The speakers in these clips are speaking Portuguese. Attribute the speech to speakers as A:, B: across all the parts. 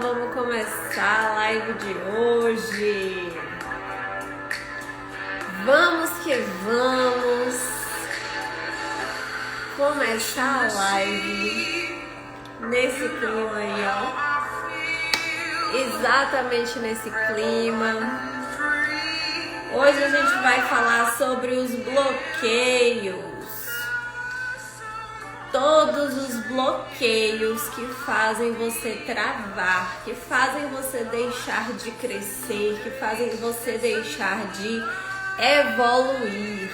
A: Vamos começar a live de hoje. Vamos que vamos começar a live nesse clima aí, ó. Exatamente nesse clima. Hoje a gente vai falar sobre os bloqueios. Todos os bloqueios que fazem você travar, que fazem você deixar de crescer, que fazem você deixar de evoluir.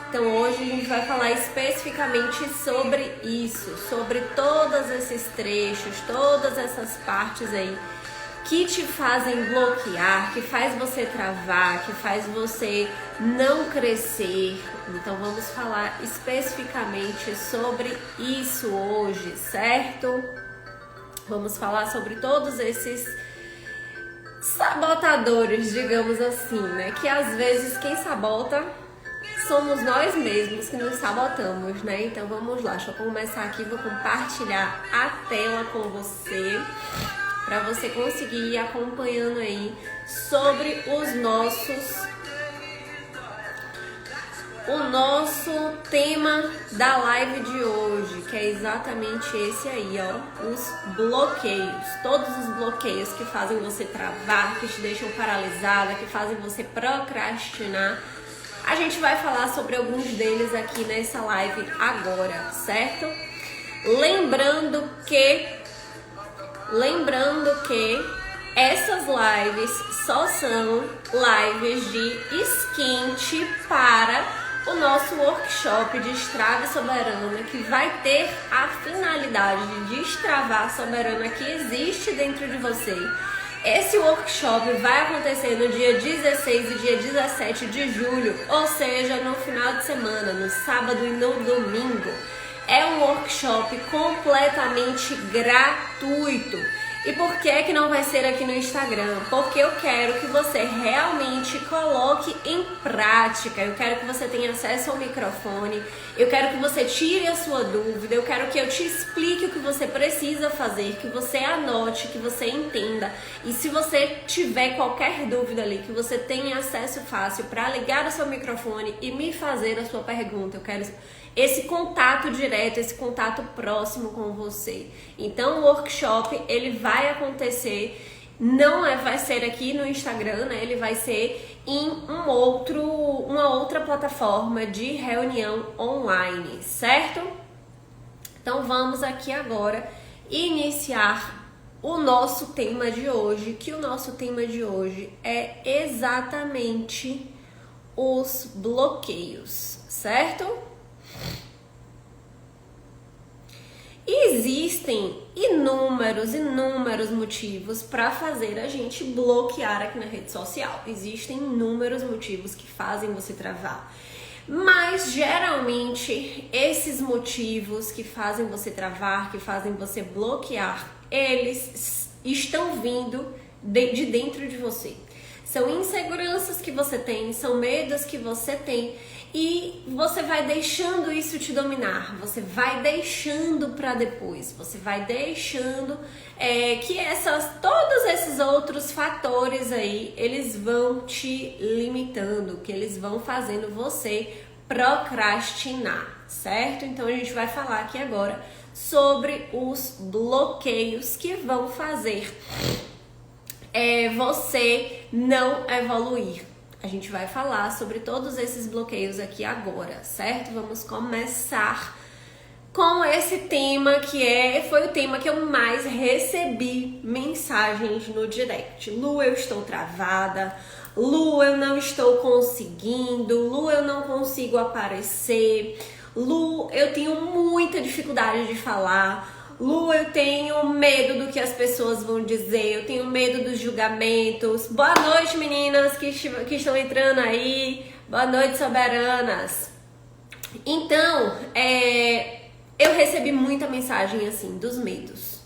A: Então hoje a gente vai falar especificamente sobre isso, sobre todos esses trechos, todas essas partes aí que te fazem bloquear, que faz você travar, que faz você não crescer. Então vamos falar especificamente sobre isso hoje, certo? Vamos falar sobre todos esses sabotadores, digamos assim, né? Que às vezes quem sabota somos nós mesmos que nos sabotamos, né? Então vamos lá, deixa eu começar aqui, vou compartilhar a tela com você, para você conseguir ir acompanhando aí sobre o nosso tema da live de hoje, que é exatamente esse aí, ó, os bloqueios, todos os bloqueios que fazem você travar, que te deixam paralisada, que fazem você procrastinar. A gente vai falar sobre alguns deles aqui nessa live agora, certo? Lembrando que essas lives só são lives de esquente para o nosso workshop Destrave Soberana, que vai ter a finalidade de destravar a soberana que existe dentro de você. Esse workshop vai acontecer no dia 16 e dia 17 de julho, ou seja, no final de semana, no sábado e no domingo. É um workshop completamente gratuito. E por que não vai ser aqui no Instagram? Porque eu quero que você realmente coloque em prática. Eu quero que você tenha acesso ao microfone. Eu quero que você tire a sua dúvida. Eu quero que eu te explique o que você precisa fazer, que você anote, que você entenda. E se você tiver qualquer dúvida ali, que você tenha acesso fácil para ligar o seu microfone e me fazer a sua pergunta. Eu quero esse contato direto, esse contato próximo com você. Então o workshop, ele vai acontecer, vai ser aqui no Instagram, né? Ele vai ser em uma outra plataforma de reunião online, certo? Então vamos aqui agora iniciar o nosso tema de hoje, que o nosso tema de hoje é exatamente os bloqueios, certo? Existem inúmeros motivos para fazer a gente bloquear aqui na rede social. Existem inúmeros motivos que fazem você travar. Mas geralmente esses motivos que fazem você travar, que fazem você bloquear, eles estão vindo de dentro de você. São inseguranças que você tem, são medos que você tem. E você vai deixando isso te dominar, você vai deixando para depois, você vai deixando que todos esses outros fatores aí, eles vão te limitando, que eles vão fazendo você procrastinar, certo? Então a gente vai falar aqui agora sobre os bloqueios que vão fazer você não evoluir. A gente vai falar sobre todos esses bloqueios aqui agora, certo? Vamos começar com esse tema que foi o tema que eu mais recebi mensagens no direct. Lu, eu estou travada. Lu, eu não estou conseguindo. Lu, eu não consigo aparecer. Lu, eu tenho muita dificuldade de falar. Lu, eu tenho medo do que as pessoas vão dizer, eu tenho medo dos julgamentos. Boa noite, meninas que estão entrando aí. Boa noite, soberanas. Então, eu recebi muita mensagem assim, dos medos.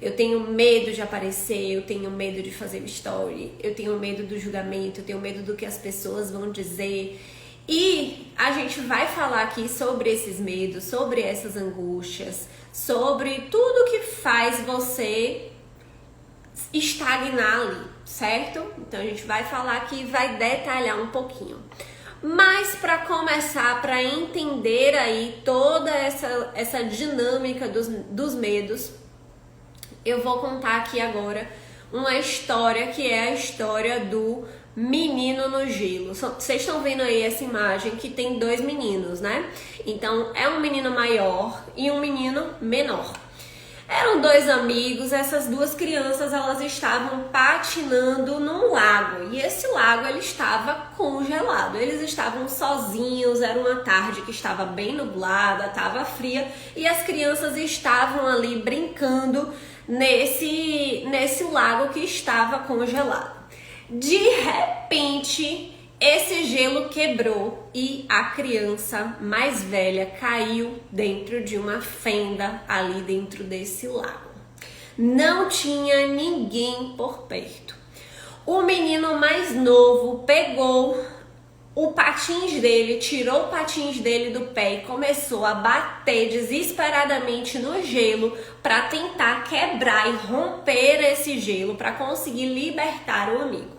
A: Eu tenho medo de aparecer, eu tenho medo de fazer story, eu tenho medo do julgamento, eu tenho medo do que as pessoas vão dizer. E a gente vai falar aqui sobre esses medos, sobre essas angústias, sobre tudo que faz você estagnar ali, certo? Então a gente vai falar aqui e vai detalhar um pouquinho. Mas para começar, para entender aí toda essa dinâmica dos medos, eu vou contar aqui agora uma história que é a história do menino no gelo. Vocês estão vendo aí essa imagem que tem dois meninos, né? Então é um menino maior e um menino menor. Eram dois amigos, essas duas crianças elas estavam patinando num lago e esse lago ele estava congelado. Eles estavam sozinhos, era uma tarde que estava bem nublada, estava fria e as crianças estavam ali brincando nesse lago que estava congelado. De repente, esse gelo quebrou e a criança mais velha caiu dentro de uma fenda ali dentro desse lago. Não tinha ninguém por perto. O menino mais novo pegou o patins dele, tirou o patins dele do pé e começou a bater desesperadamente no gelo para tentar quebrar e romper esse gelo para conseguir libertar o amigo.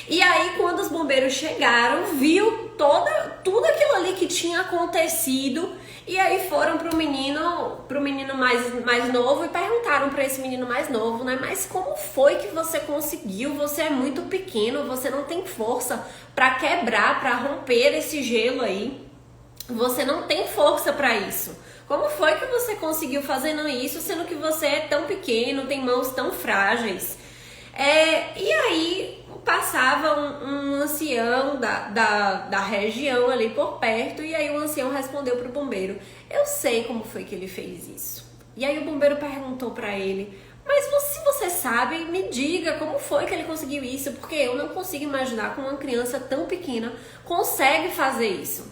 A: E aí, quando os bombeiros chegaram, viu tudo aquilo ali que tinha acontecido. E aí foram pro menino mais novo e perguntaram para esse menino mais novo, né? Mas como foi que você conseguiu? Você é muito pequeno, você não tem força para quebrar, para romper esse gelo aí. Você não tem força para isso. Como foi que você conseguiu fazendo isso, sendo que você é tão pequeno, tem mãos tão frágeis? E aí passava um ancião da região ali por perto e aí o ancião respondeu pro bombeiro: eu sei como foi que ele fez isso. E aí o bombeiro perguntou para ele: mas se você sabe, me diga como foi que ele conseguiu isso, porque eu não consigo imaginar como uma criança tão pequena consegue fazer isso.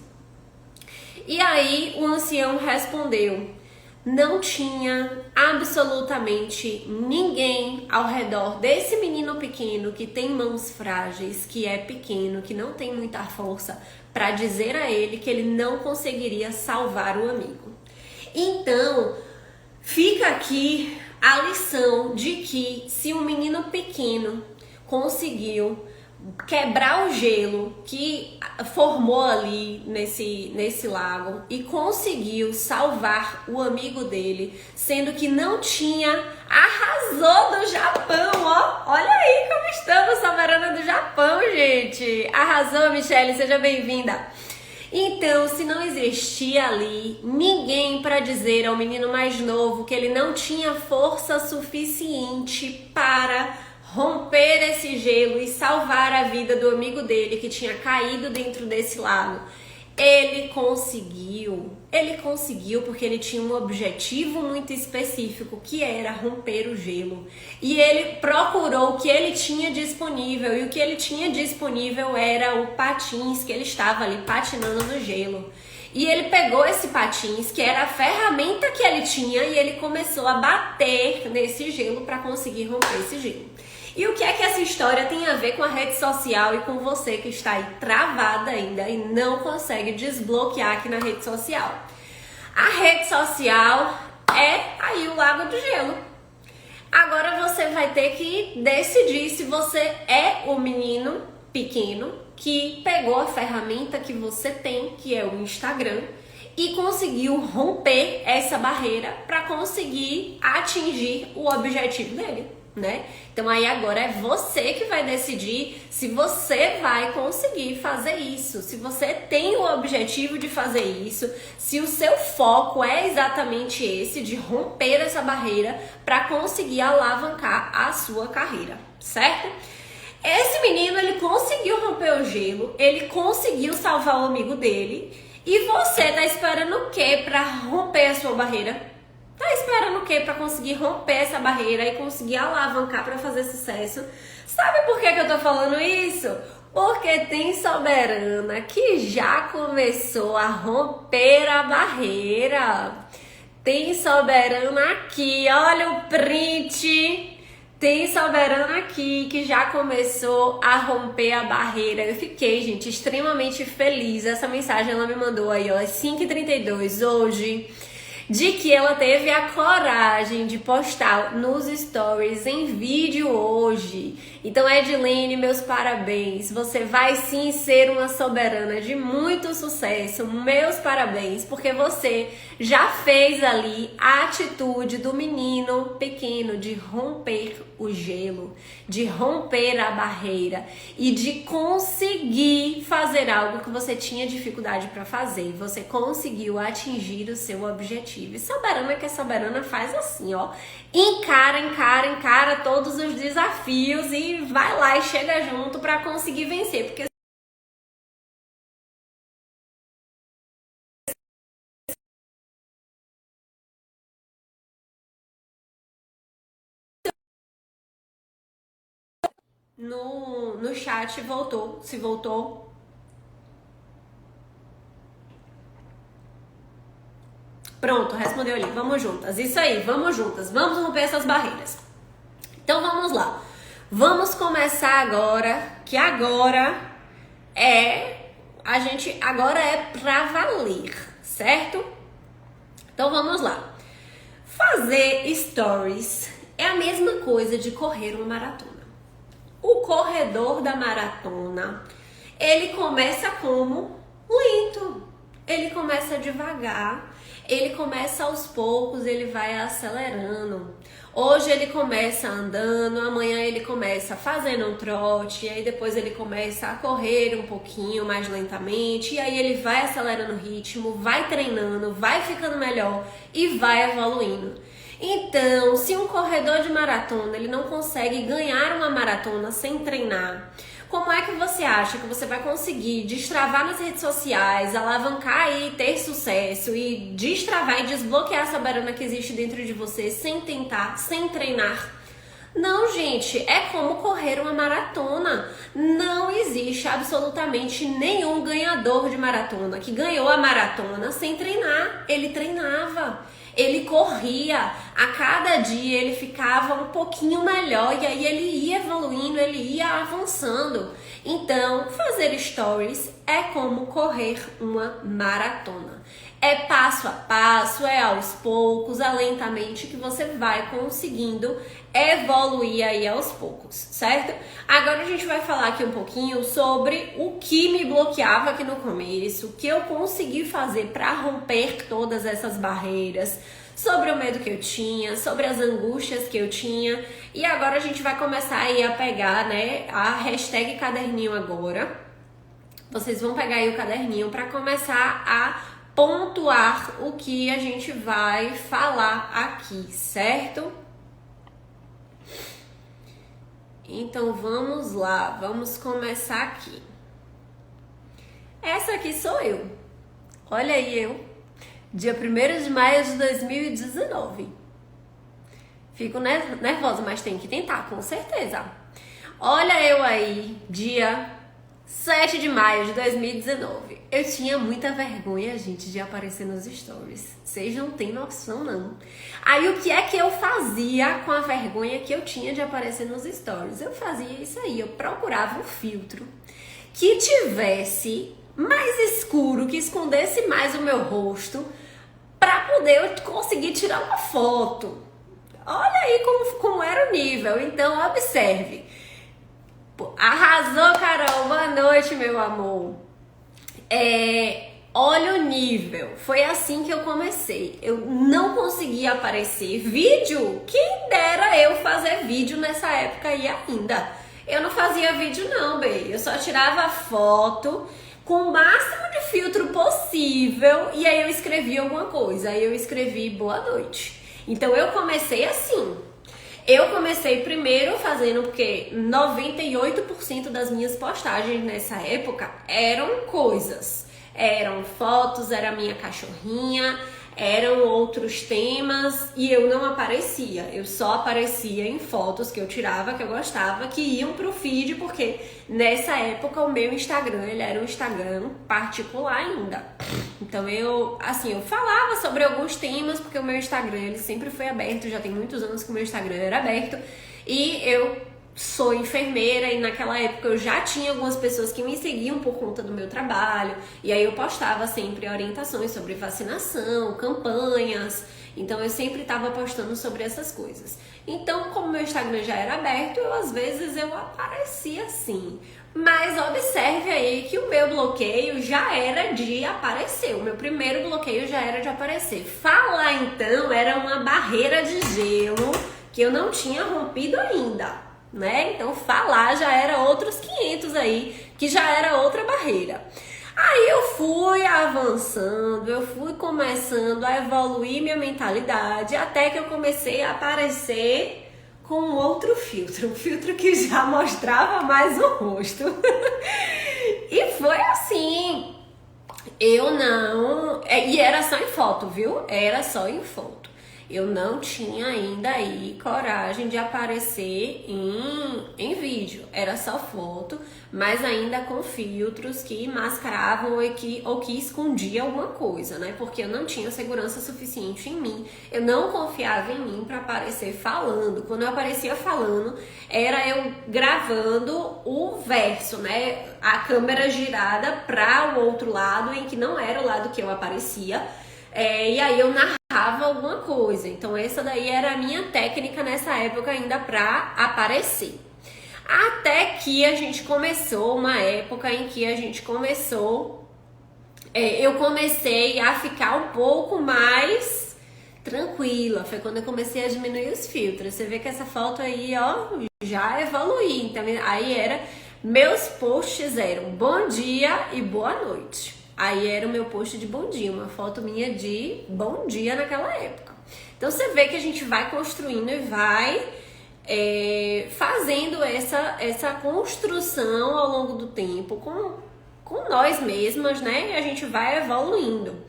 A: E aí o ancião respondeu: não tinha absolutamente ninguém ao redor desse menino pequeno que tem mãos frágeis, que é pequeno, que não tem muita força, para dizer a ele que ele não conseguiria salvar o amigo. Então, fica aqui a lição de que se um menino pequeno conseguiu quebrar o gelo que formou ali nesse lago e conseguiu salvar o amigo dele, sendo que não tinha, arrasou do Japão, ó. Olha aí como estamos, soberana do Japão, gente. Arrasou, Michele, seja bem-vinda. Então, se não existia ali ninguém para dizer ao menino mais novo que ele não tinha força suficiente para romper esse gelo e salvar a vida do amigo dele que tinha caído dentro desse lago, ele conseguiu porque ele tinha um objetivo muito específico, que era romper o gelo. E ele procurou o que ele tinha disponível, e o que ele tinha disponível era o patins, que ele estava ali patinando no gelo. E ele pegou esse patins, que era a ferramenta que ele tinha, e ele começou a bater nesse gelo para conseguir romper esse gelo. E o que é que essa história tem a ver com a rede social e com você que está aí travada ainda e não consegue desbloquear aqui na rede social? A rede social é aí o Lago do Gelo. Agora você vai ter que decidir se você é o menino pequeno que pegou a ferramenta que você tem, que é o Instagram, e conseguiu romper essa barreira para conseguir atingir o objetivo dele, né? Então aí agora é você que vai decidir se você vai conseguir fazer isso, se você tem o objetivo de fazer isso, se o seu foco é exatamente esse, de romper essa barreira para conseguir alavancar a sua carreira, certo? Esse menino, ele conseguiu romper o gelo, ele conseguiu salvar o amigo dele, e você tá esperando o quê para romper a sua barreira? Tá esperando o quê para conseguir romper essa barreira e conseguir alavancar para fazer sucesso? Sabe por que eu tô falando isso? Porque tem soberana que já começou a romper a barreira. Tem soberana aqui, olha o print Tem soberana aqui que já começou a romper a barreira. Eu fiquei, gente, extremamente feliz. Essa mensagem ela me mandou aí, ó, às 5h32 hoje, de que ela teve a coragem de postar nos stories em vídeo hoje. Então, Edilene, meus parabéns. Você vai sim ser uma soberana de muito sucesso. Meus parabéns, porque você já fez ali a atitude do menino pequeno de romper o gelo, de romper a barreira e de conseguir fazer algo que você tinha dificuldade para fazer. Você conseguiu atingir o seu objetivo. E soberana que é soberana faz assim, ó. Encara todos os desafios e vai lá e chega junto para conseguir vencer, porque no chat voltou, se voltou. Pronto, respondeu ali. Vamos juntas. Isso aí, vamos juntas. Vamos romper essas barreiras. Então vamos lá. Vamos começar agora, que agora é pra valer, certo? Então vamos lá. Fazer stories é a mesma coisa de correr uma maratona. O corredor da maratona, ele começa como lento, ele começa devagar, ele começa aos poucos, ele vai acelerando. Hoje ele começa andando, amanhã ele começa fazendo um trote, e aí depois ele começa a correr um pouquinho mais lentamente, e aí ele vai acelerando o ritmo, vai treinando, vai ficando melhor e vai evoluindo. Então, se um corredor de maratona ele não consegue ganhar uma maratona sem treinar, como é que você acha que você vai conseguir destravar nas redes sociais, alavancar e ter sucesso e destravar e desbloquear essa soberana que existe dentro de você sem tentar, sem treinar? Não, gente, é como correr uma maratona. Não existe absolutamente nenhum ganhador de maratona que ganhou a maratona sem treinar. Ele treinava. Ele corria, a cada dia ele ficava um pouquinho melhor e aí ele ia evoluindo, ele ia avançando. Então, fazer stories é como correr uma maratona. É passo a passo, é aos poucos, é lentamente que você vai conseguindo evoluir aí aos poucos, certo? Agora a gente vai falar aqui um pouquinho sobre o que me bloqueava aqui no começo, o que eu consegui fazer para romper todas essas barreiras, sobre o medo que eu tinha, sobre as angústias que eu tinha. E agora a gente vai começar aí a pegar, né, a hashtag caderninho agora. Vocês vão pegar aí o caderninho para começar a pontuar o que a gente vai falar aqui, certo? Então vamos lá, vamos começar aqui. Essa aqui sou eu. Olha aí eu, dia 1º de maio de 2019. Fico nervosa, mas tem que tentar, com certeza. Olha eu aí, dia 7 de maio de 2019. Eu tinha muita vergonha, gente, de aparecer nos stories. Vocês não têm noção, não. Aí, o que é que eu fazia com a vergonha que eu tinha de aparecer nos stories? Eu fazia isso aí, eu procurava um filtro que tivesse mais escuro, que escondesse mais o meu rosto, pra poder eu conseguir tirar uma foto. Olha aí como era o nível. Então, observe. Arrasou, Carol. Boa noite, meu amor. Olha o nível. Foi assim que eu comecei. Eu não conseguia aparecer. Vídeo? Quem dera eu fazer vídeo nessa época aí ainda. Eu não fazia vídeo não, bem. Eu só tirava foto com o máximo de filtro possível e aí eu escrevia alguma coisa. Aí eu escrevi boa noite. Então eu comecei assim. Eu comecei primeiro fazendo, porque 98% das minhas postagens nessa época eram coisas. Eram fotos, era minha cachorrinha, eram outros temas e eu não aparecia. Eu só aparecia em fotos que eu tirava, que eu gostava, que iam pro feed, porque nessa época o meu Instagram, ele era um Instagram particular ainda. Então eu falava sobre alguns temas, porque o meu Instagram, ele sempre foi aberto, já tem muitos anos que o meu Instagram era aberto. E eu sou enfermeira e naquela época eu já tinha algumas pessoas que me seguiam por conta do meu trabalho. E aí eu postava sempre orientações sobre vacinação, campanhas. Então eu sempre estava postando sobre essas coisas. Então, como meu Instagram já era aberto, às vezes eu aparecia assim. Mas observe aí que o meu bloqueio já era de aparecer. O meu primeiro bloqueio já era de aparecer. Falar então era uma barreira de gelo que eu não tinha rompido ainda, né? Então falar já era outros 500 aí, que já era outra barreira. Aí eu fui avançando, eu fui começando a evoluir minha mentalidade, até que eu comecei a aparecer com um outro filtro, um filtro que já mostrava mais o rosto. E foi assim, eu não... E era só em foto, viu? Era só em foto. Eu não tinha ainda aí coragem de aparecer em vídeo. Era só foto, mas ainda com filtros que mascaravam ou que escondiam alguma coisa, né? Porque eu não tinha segurança suficiente em mim. Eu não confiava em mim para aparecer falando. Quando eu aparecia falando, era eu gravando o verso, né? A câmera girada para o outro lado, em que não era o lado que eu aparecia. E aí eu narrava alguma coisa. Então essa daí era a minha técnica nessa época ainda pra aparecer. Até que a gente começou, uma época em que a gente começou, eu comecei a ficar um pouco mais tranquila. Foi quando eu comecei a diminuir os filtros. Você vê que essa foto aí, ó, já evoluí. Então aí meus posts eram bom dia e boa noite. Aí era o meu post de bom dia, uma foto minha de bom dia naquela época. Então você vê que a gente vai construindo e vai fazendo essa construção ao longo do tempo com nós mesmas, né? E a gente vai evoluindo.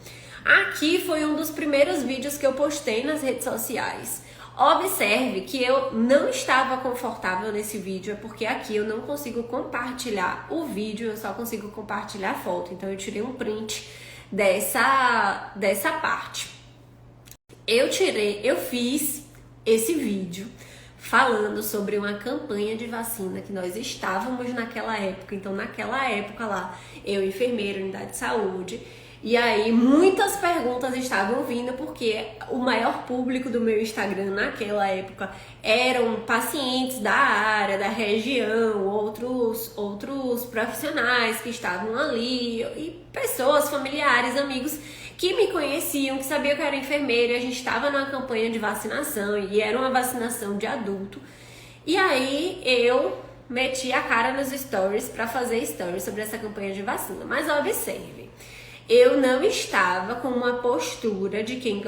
A: Aqui foi um dos primeiros vídeos que eu postei nas redes sociais. Observe que eu não estava confortável nesse vídeo, é porque aqui eu não consigo compartilhar o vídeo, eu só consigo compartilhar a foto. Então eu tirei um print dessa parte. Eu fiz esse vídeo falando sobre uma campanha de vacina que nós estávamos naquela época. Então naquela época lá, eu enfermeira, unidade de saúde, e aí muitas perguntas estavam vindo porque o maior público do meu Instagram naquela época eram pacientes da área, da região, outros profissionais que estavam ali e pessoas, familiares, amigos que me conheciam, que sabiam que eu era enfermeira. A gente estava numa campanha de vacinação e era uma vacinação de adulto. E aí eu meti a cara nos stories para fazer stories sobre essa campanha de vacina. Mas observe, eu não estava com uma postura de quem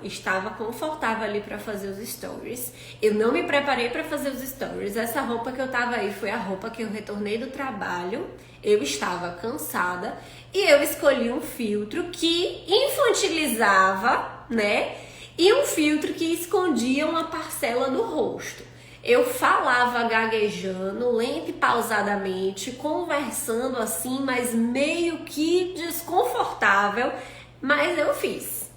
A: estava confortável ali para fazer os stories. Eu não me preparei para fazer os stories. Essa roupa que eu tava aí foi a roupa que eu retornei do trabalho. Eu estava cansada e eu escolhi um filtro que infantilizava, né? E um filtro que escondia uma parcela do rosto. Eu falava gaguejando, lento e pausadamente, conversando assim, mas meio que desconfortável, mas eu fiz.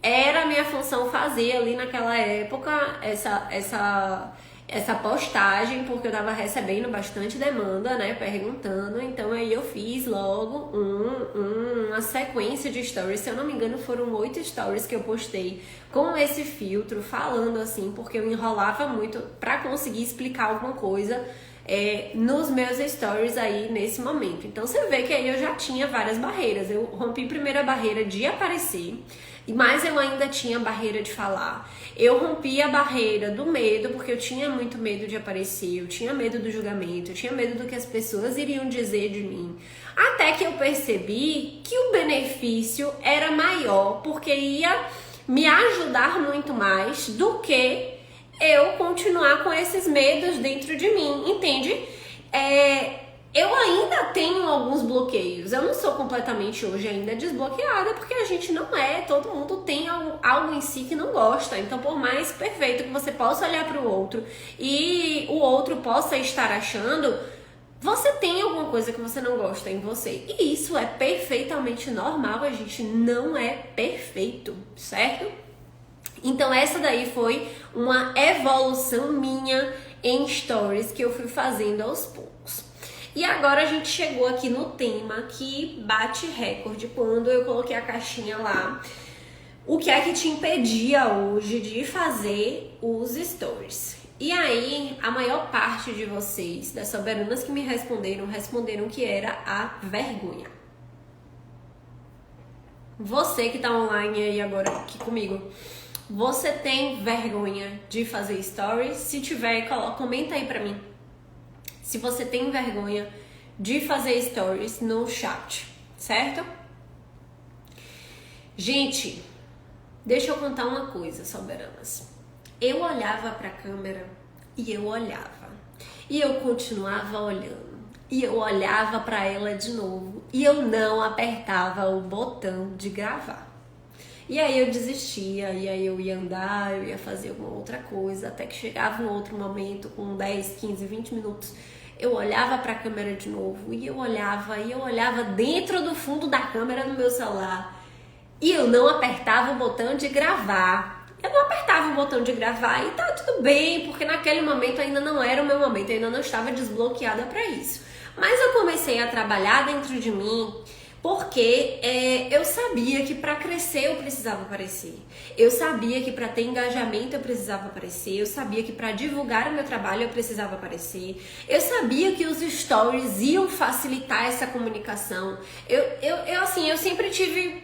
A: Era a minha função fazer ali naquela época essa postagem, porque eu tava recebendo bastante demanda, né, perguntando. Então aí eu fiz logo uma sequência de stories. Se eu não me engano, foram 8 stories que eu postei com esse filtro, falando assim, porque eu enrolava muito pra conseguir explicar alguma coisa nos meus stories aí nesse momento. Então você vê que aí eu já tinha várias barreiras. Eu rompi primeiro a barreira de aparecer, mas eu ainda tinha barreira de falar. Eu rompi a barreira do medo, porque eu tinha muito medo de aparecer, eu tinha medo do julgamento, eu tinha medo do que as pessoas iriam dizer de mim. Até que eu percebi que o benefício era maior, porque ia me ajudar muito mais do que eu continuar com esses medos dentro de mim, entende? Eu ainda tenho alguns bloqueios. Eu não sou completamente hoje ainda desbloqueada, porque a gente não todo mundo tem algo em si que não gosta. Então, por mais perfeito que você possa olhar para o outro e o outro possa estar achando, você tem alguma coisa que você não gosta em você. E isso é perfeitamente normal, a gente não é perfeito, certo? Então essa daí foi uma evolução minha em stories que eu fui fazendo aos poucos. E agora a gente chegou aqui no tema que bate recorde quando eu coloquei a caixinha lá. O que é que te impedia hoje de fazer os stories? E aí, a maior parte de vocês, das soberanas que me responderam que era a vergonha. Você que tá online aí agora aqui comigo, você tem vergonha de fazer stories? Se tiver, comenta aí pra mim. Se você tem vergonha de fazer stories no chat, certo? Gente, deixa eu contar uma coisa, soberanas. Eu olhava pra câmera e eu olhava. E eu continuava olhando. E eu olhava pra ela de novo. E eu não apertava o botão de gravar. E aí eu desistia, e aí eu ia andar, eu ia fazer alguma outra coisa, até que chegava um outro momento, com 10, 15, 20 minutos, eu olhava pra câmera de novo, e eu olhava dentro do fundo da câmera do meu celular, e eu não apertava o botão de gravar. Eu não apertava o botão de gravar e tá tudo bem, porque naquele momento ainda não era o meu momento, eu ainda não estava desbloqueada pra isso. Mas eu comecei a trabalhar dentro de mim, porque eu sabia que para crescer eu precisava aparecer. Eu sabia que para ter engajamento eu precisava aparecer. Eu sabia que para divulgar o meu trabalho eu precisava aparecer. Eu sabia que os stories iam facilitar essa comunicação. Eu sempre tive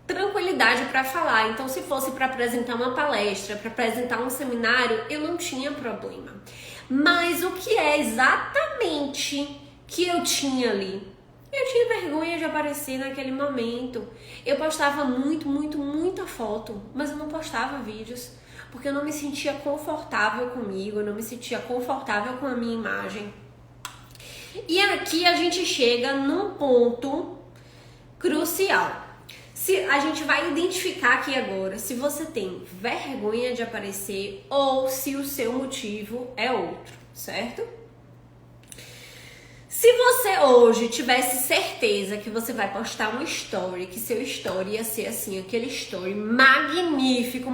A: tranquilidade para falar. Então, se fosse para apresentar uma palestra, para apresentar um seminário, eu não tinha problema. Mas o que é exatamente que eu tinha ali? Eu tinha vergonha de aparecer naquele momento. Eu postava muita foto, mas eu não postava vídeos, porque eu não me sentia confortável comigo, eu não me sentia confortável com a minha imagem. E aqui a gente chega num ponto crucial. Se a gente vai identificar aqui agora se você tem vergonha de aparecer ou se o seu motivo é outro, certo? Se você hoje tivesse certeza que você vai postar um story, que seu story ia ser assim, aquele story magnífico,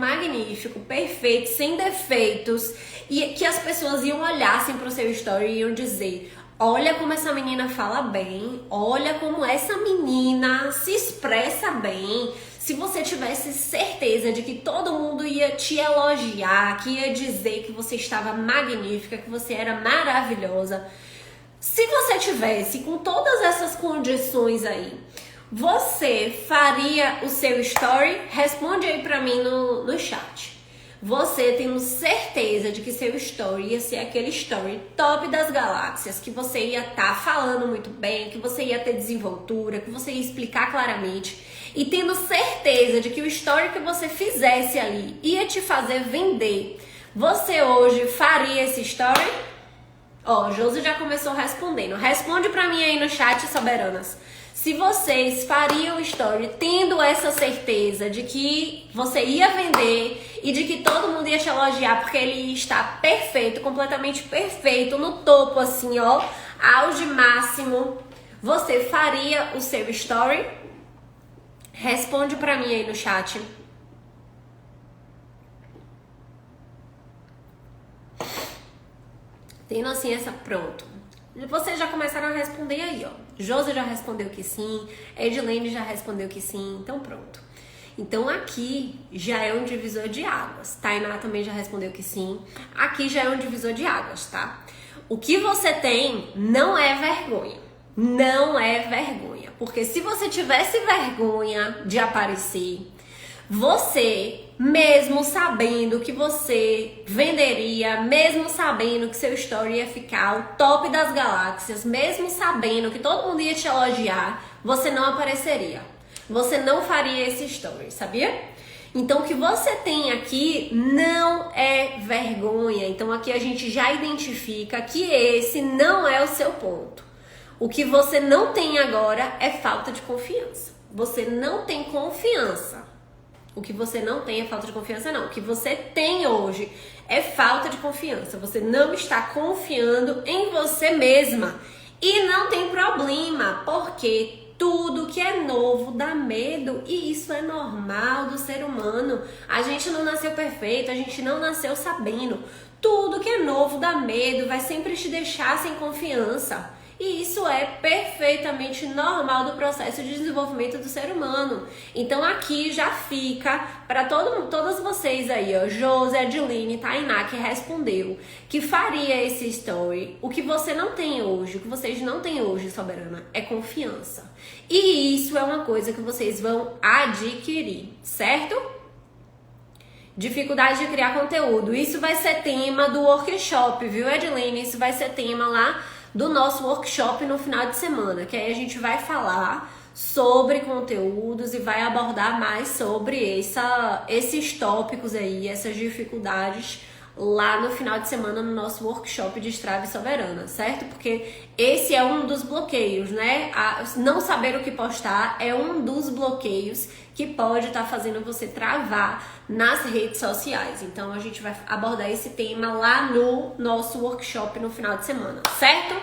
A: perfeito, sem defeitos, e que as pessoas iam olhassem para o seu story e iam dizer: olha como essa menina fala bem, olha como essa menina se expressa bem. Se você tivesse certeza de que todo mundo ia te elogiar, que ia dizer que você estava magnífica, que você era maravilhosa, se você tivesse com todas essas condições aí, você faria o seu story? Responde aí pra mim no chat. Você tendo certeza de que seu story ia ser aquele story top das galáxias, que você ia estar falando muito bem, que você ia ter desenvoltura, que você ia explicar claramente, e tendo certeza de que o story que você fizesse ali ia te fazer vender, você hoje faria esse story? Ó, Josi já começou respondendo. Responde pra mim aí no chat, soberanas. Se vocês fariam story tendo essa certeza de que você ia vender e de que todo mundo ia te elogiar porque ele está perfeito, completamente perfeito, no topo assim, ó, auge máximo, você faria o seu story? Responde pra mim aí no chat. Tendo assim essa, pronto. Vocês já começaram a responder aí, ó. Josi já respondeu que sim, Edilene já respondeu que sim, então pronto. Então aqui já é um divisor de águas. Tainá também já respondeu que sim. Aqui já é um divisor de águas, tá? O que você tem não é vergonha. Não é vergonha. Porque se você tivesse vergonha de aparecer, você, mesmo sabendo que você venderia, mesmo sabendo que seu story ia ficar o top das galáxias, mesmo sabendo que todo mundo ia te elogiar, você não apareceria. Você não faria esse story, sabia? Então, o que você tem aqui não é vergonha. Então, aqui a gente já identifica que esse não é o seu ponto. O que você não tem agora é falta de confiança. Você não tem confiança. O que você não tem é falta de confiança, não. O que você tem hoje é falta de confiança. Você não está confiando em você mesma. E não tem problema, porque Tudo que é novo dá medo e isso é normal do ser humano. A gente não nasceu perfeito, a gente não nasceu sabendo. Tudo que é novo dá medo, vai sempre te deixar sem confiança. E isso é perfeitamente normal do processo de desenvolvimento do ser humano. Então aqui já fica para todas vocês aí, ó, Josi, Adeline, Tainá, que respondeu que faria esse story. O que você não tem hoje, o que vocês não têm hoje, Soberana, é confiança. E isso é uma coisa que vocês vão adquirir, certo? Dificuldade de criar conteúdo. Isso vai ser tema do workshop, viu, Adeline? Isso vai ser tema lá do nosso workshop no final de semana, que aí a gente vai falar sobre conteúdos e vai abordar mais sobre esses tópicos aí, essas dificuldades lá no final de semana no nosso workshop de Destrave Soberana, certo? Porque esse é um dos bloqueios, né? Não saber o que postar é um dos bloqueios que pode estar fazendo você travar nas redes sociais. Então a gente vai abordar esse tema lá no nosso workshop no final de semana, certo?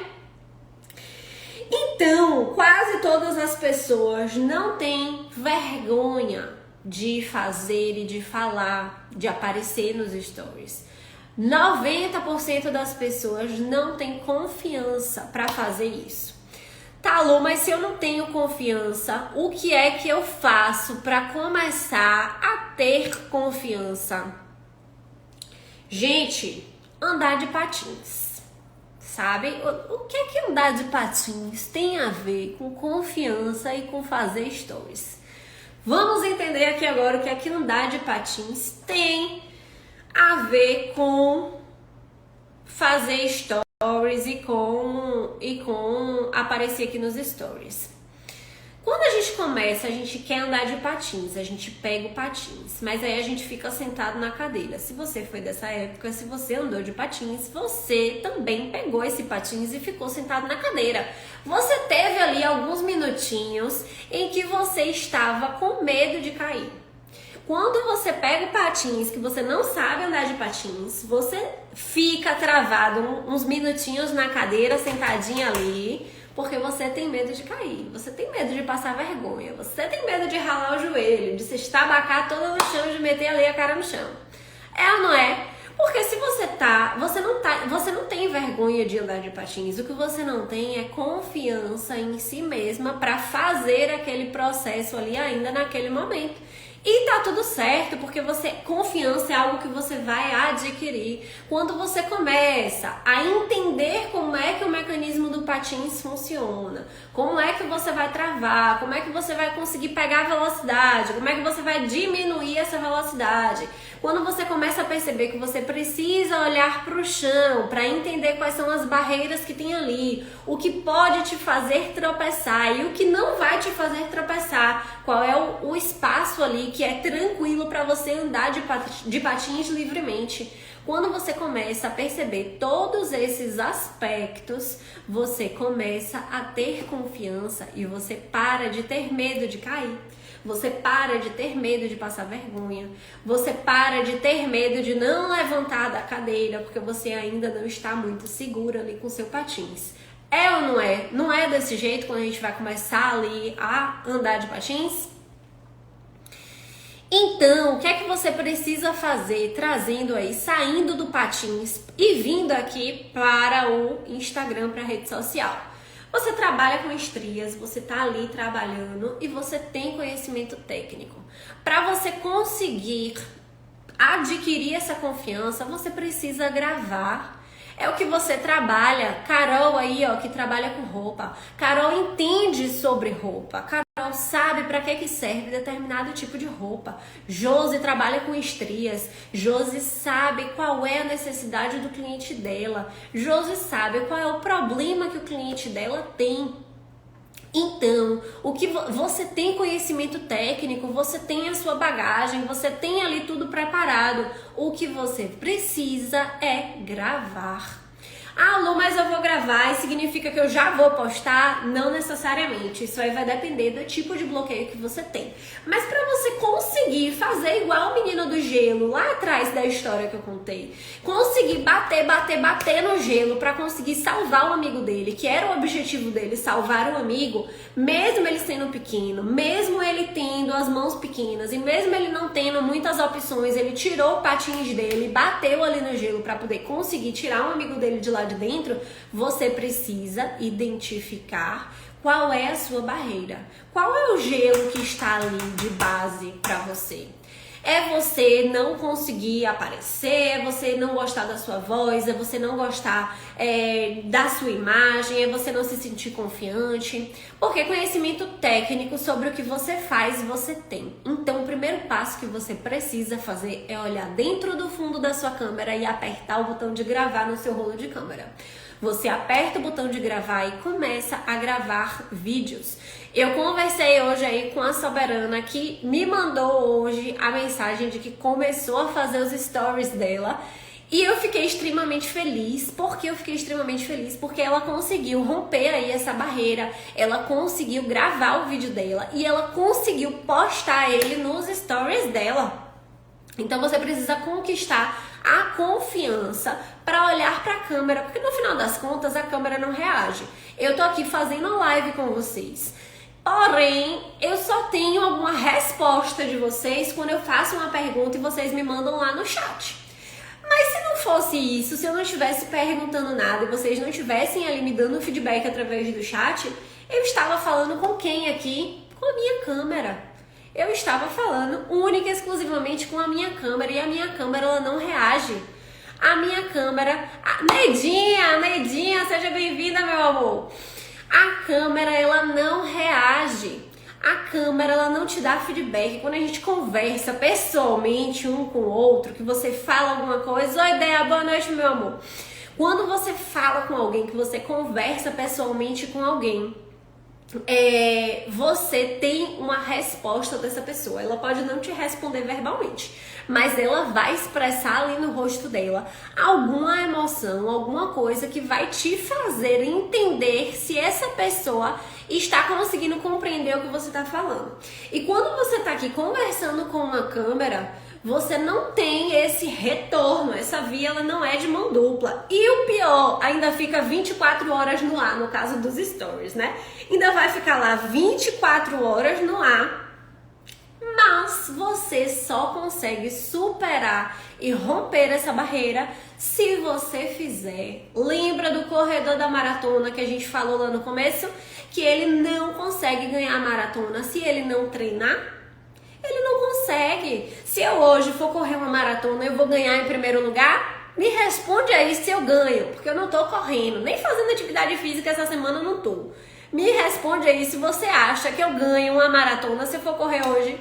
A: Então, quase todas as pessoas não têm vergonha de fazer e de falar, de aparecer nos stories. 90% das pessoas não têm confiança para fazer isso. Tá, Lu, mas se eu não tenho confiança, o que é que eu faço para começar a ter confiança? Gente, andar de patins, sabe? O que é que andar de patins tem a ver com confiança e com fazer stories? Vamos entender aqui agora o que é que andar de patins tem a ver com fazer stories e com aparecer aqui nos stories. Quando a gente começa, a gente quer andar de patins, a gente pega o patins, mas aí a gente fica sentado na cadeira. Se você foi dessa época, se você andou de patins, você também pegou esse patins e ficou sentado na cadeira. Você teve ali alguns minutinhos em que você estava com medo de cair. Quando você pega o patins, que você não sabe andar de patins, você fica travado uns minutinhos na cadeira, sentadinha ali, porque você tem medo de cair, você tem medo de passar vergonha, você tem medo de ralar o joelho, de se estabacar todo no chão, de meter ali a cara no chão. É ou não é? Porque se você não tem vergonha de andar de patins, o que você não tem é confiança em si mesma para fazer aquele processo ali ainda naquele momento. E tá tudo certo, porque confiança é algo que você vai adquirir quando você começa a entender como é que o mecanismo do patins funciona, como é que você vai travar, como é que você vai conseguir pegar a velocidade, como é que você vai diminuir essa velocidade. Quando você começa a perceber que você precisa olhar para o chão para entender quais são as barreiras que tem ali, o que pode te fazer tropeçar e o que não vai te fazer tropeçar, qual é o espaço ali que é tranquilo para você andar de patins livremente. Quando você começa a perceber todos esses aspectos, você começa a ter confiança e você para de ter medo de cair. Você para de ter medo de passar vergonha. Você para de ter medo de não levantar da cadeira porque você ainda não está muito segura ali com seu patins. É ou não é? Não é desse jeito quando a gente vai começar ali a andar de patins? Então, o que é que você precisa fazer saindo do patins e vindo aqui para o Instagram, para a rede social? Você trabalha com estrias, você tá ali trabalhando e você tem conhecimento técnico. Para você conseguir adquirir essa confiança, você precisa gravar. É o que você trabalha. Carol aí, ó, que trabalha com roupa. Carol entende sobre roupa. Carol sabe para que serve determinado tipo de roupa. Josi trabalha com estrias. Josi sabe qual é a necessidade do cliente dela. Josi sabe qual é o problema que o cliente dela tem. Então, o que você tem conhecimento técnico, você tem a sua bagagem, você tem ali tudo preparado. O que você precisa é gravar. Ah, Lu, mas eu vou gravar e significa que eu já vou postar? Não necessariamente. Isso aí vai depender do tipo de bloqueio que você tem. Mas para você conseguir fazer igual o menino do gelo lá atrás da história que eu contei, conseguir bater no gelo para conseguir salvar o amigo dele, que era o objetivo dele, salvar o amigo, mesmo ele sendo pequeno, mesmo ele tendo as mãos pequenas e mesmo ele não tendo muitas opções, ele tirou o patins dele, bateu ali no gelo para poder conseguir tirar um amigo dele de lá de dentro. Você precisa identificar qual é a sua barreira, qual é o gelo que está ali de base para você. É você não conseguir aparecer, é você não gostar da sua voz, é você não gostar da sua imagem, é você não se sentir confiante. Porque conhecimento técnico sobre o que você faz, você tem. Então, o primeiro passo que você precisa fazer é olhar dentro do fundo da sua câmera e apertar o botão de gravar no seu rolo de câmera. Você aperta o botão de gravar e começa a gravar vídeos. Eu conversei hoje aí com a Soberana que me mandou hoje a mensagem de que começou a fazer os stories dela. E eu fiquei extremamente feliz. Por que eu fiquei extremamente feliz? Porque ela conseguiu romper aí essa barreira, ela conseguiu gravar o vídeo dela e ela conseguiu postar ele nos stories dela. Então você precisa conquistar a confiança para olhar para a câmera, porque no final das contas a câmera não reage. Eu tô aqui fazendo a live com vocês. Porém, eu só tenho alguma resposta de vocês quando eu faço uma pergunta e vocês me mandam lá no chat. Mas se não fosse isso, se eu não estivesse perguntando nada e vocês não estivessem ali me dando feedback através do chat, eu estava falando com quem aqui? Com a minha câmera. Eu estava falando única e exclusivamente com a minha câmera e a minha câmera ela não reage. A minha câmera... Neidinha, seja bem-vinda, meu amor. A câmera ela não reage. A câmera ela não te dá feedback. Quando a gente conversa pessoalmente um com o outro, que você fala alguma coisa, oi, Dea, boa noite, meu amor. Quando você fala com alguém, que você conversa pessoalmente com alguém, você tem uma resposta dessa pessoa. Ela pode não te responder verbalmente, mas ela vai expressar ali no rosto dela alguma emoção, alguma coisa que vai te fazer entender se essa pessoa está conseguindo compreender o que você está falando. E quando você está aqui conversando com uma câmera, você não tem esse retorno, essa via ela não é de mão dupla. E o pior, ainda fica 24 horas no ar, no caso dos stories, né? Ainda vai ficar lá 24 horas no ar, mas você só consegue superar e romper essa barreira se você fizer. Lembra do corredor da maratona que a gente falou lá no começo? Que ele não consegue ganhar a maratona se ele não treinar? Ele não consegue. Se eu hoje for correr uma maratona, eu vou ganhar em primeiro lugar? Me responde aí se eu ganho, porque eu não tô correndo, nem fazendo atividade física essa semana eu não tô. Me responde aí se você acha que eu ganho uma maratona se eu for correr hoje.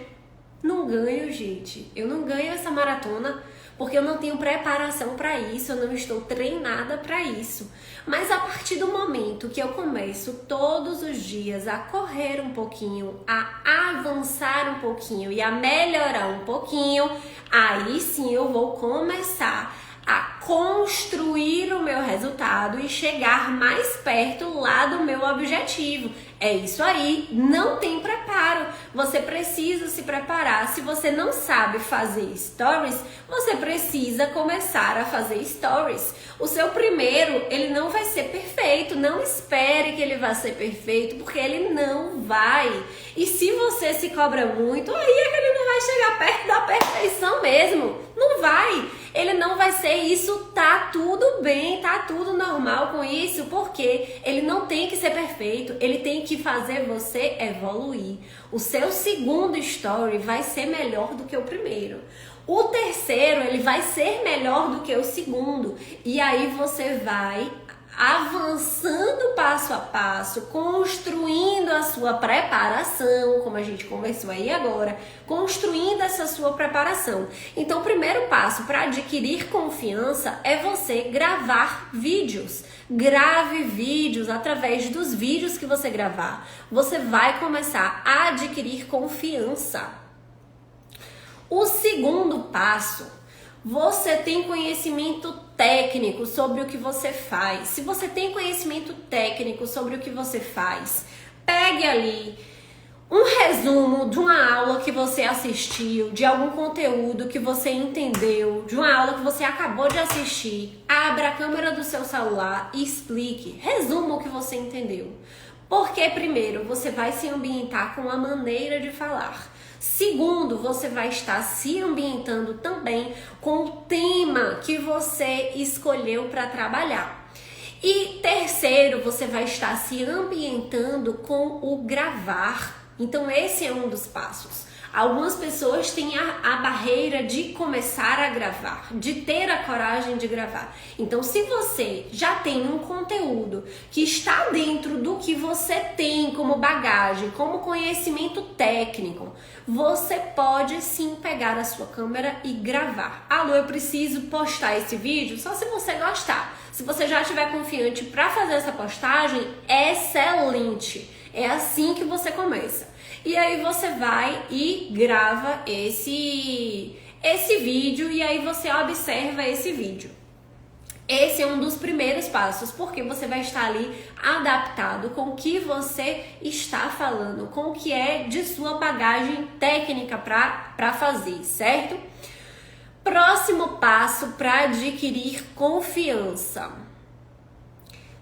A: Não ganho, gente. Eu não ganho essa maratona porque eu não tenho preparação para isso, eu não estou treinada para isso. Mas a partir do momento que eu começo todos os dias a correr um pouquinho, a avançar um pouquinho e a melhorar um pouquinho, aí sim eu vou começar a construir o meu resultado e chegar mais perto lá do meu objetivo. É isso aí, não tem preparo, você precisa se preparar. Se você não sabe fazer stories, você precisa começar a fazer stories. O seu primeiro, ele não vai ser perfeito, não espere que ele vá ser perfeito, porque ele não vai. E se você se cobra muito, aí é que ele não vai chegar perto da perfeição mesmo, não vai. Ele não vai ser isso, tá tudo bem, tá tudo normal com isso, porque ele não tem que ser perfeito, ele tem que fazer você evoluir. O seu segundo story vai ser melhor do que o primeiro. O terceiro, ele vai ser melhor do que o segundo. E aí você vai avançando passo a passo, construindo a sua preparação, como a gente conversou aí agora, construindo essa sua preparação. Então, o primeiro passo para adquirir confiança é você gravar vídeos. Grave vídeos. Através dos vídeos que você gravar, você vai começar a adquirir confiança. O segundo passo, você tem conhecimento técnico sobre o que você faz. Se você tem conhecimento técnico sobre o que você faz, pegue ali um resumo de uma aula que você assistiu, de algum conteúdo que você entendeu, de uma aula que você acabou de assistir. Abra a câmera do seu celular e explique, resuma o que você entendeu. Porque, primeiro, você vai se ambientar com a maneira de falar. Segundo, você vai estar se ambientando também com o tema que você escolheu para trabalhar. E terceiro, você vai estar se ambientando com o gravar. Então esse é um dos passos. Algumas pessoas têm a barreira de começar a gravar, de ter a coragem de gravar. Então, se você já tem um conteúdo que está dentro do que você tem como bagagem, como conhecimento técnico, você pode sim pegar a sua câmera e gravar. Alô, eu preciso postar esse vídeo? Só se você gostar. Se você já estiver confiante para fazer essa postagem, excelente! É assim que você começa. E aí você vai e grava esse vídeo e aí você observa esse vídeo. Esse é um dos primeiros passos, porque você vai estar ali adaptado com o que você está falando, com o que é de sua bagagem técnica para fazer, certo? Próximo passo para adquirir confiança.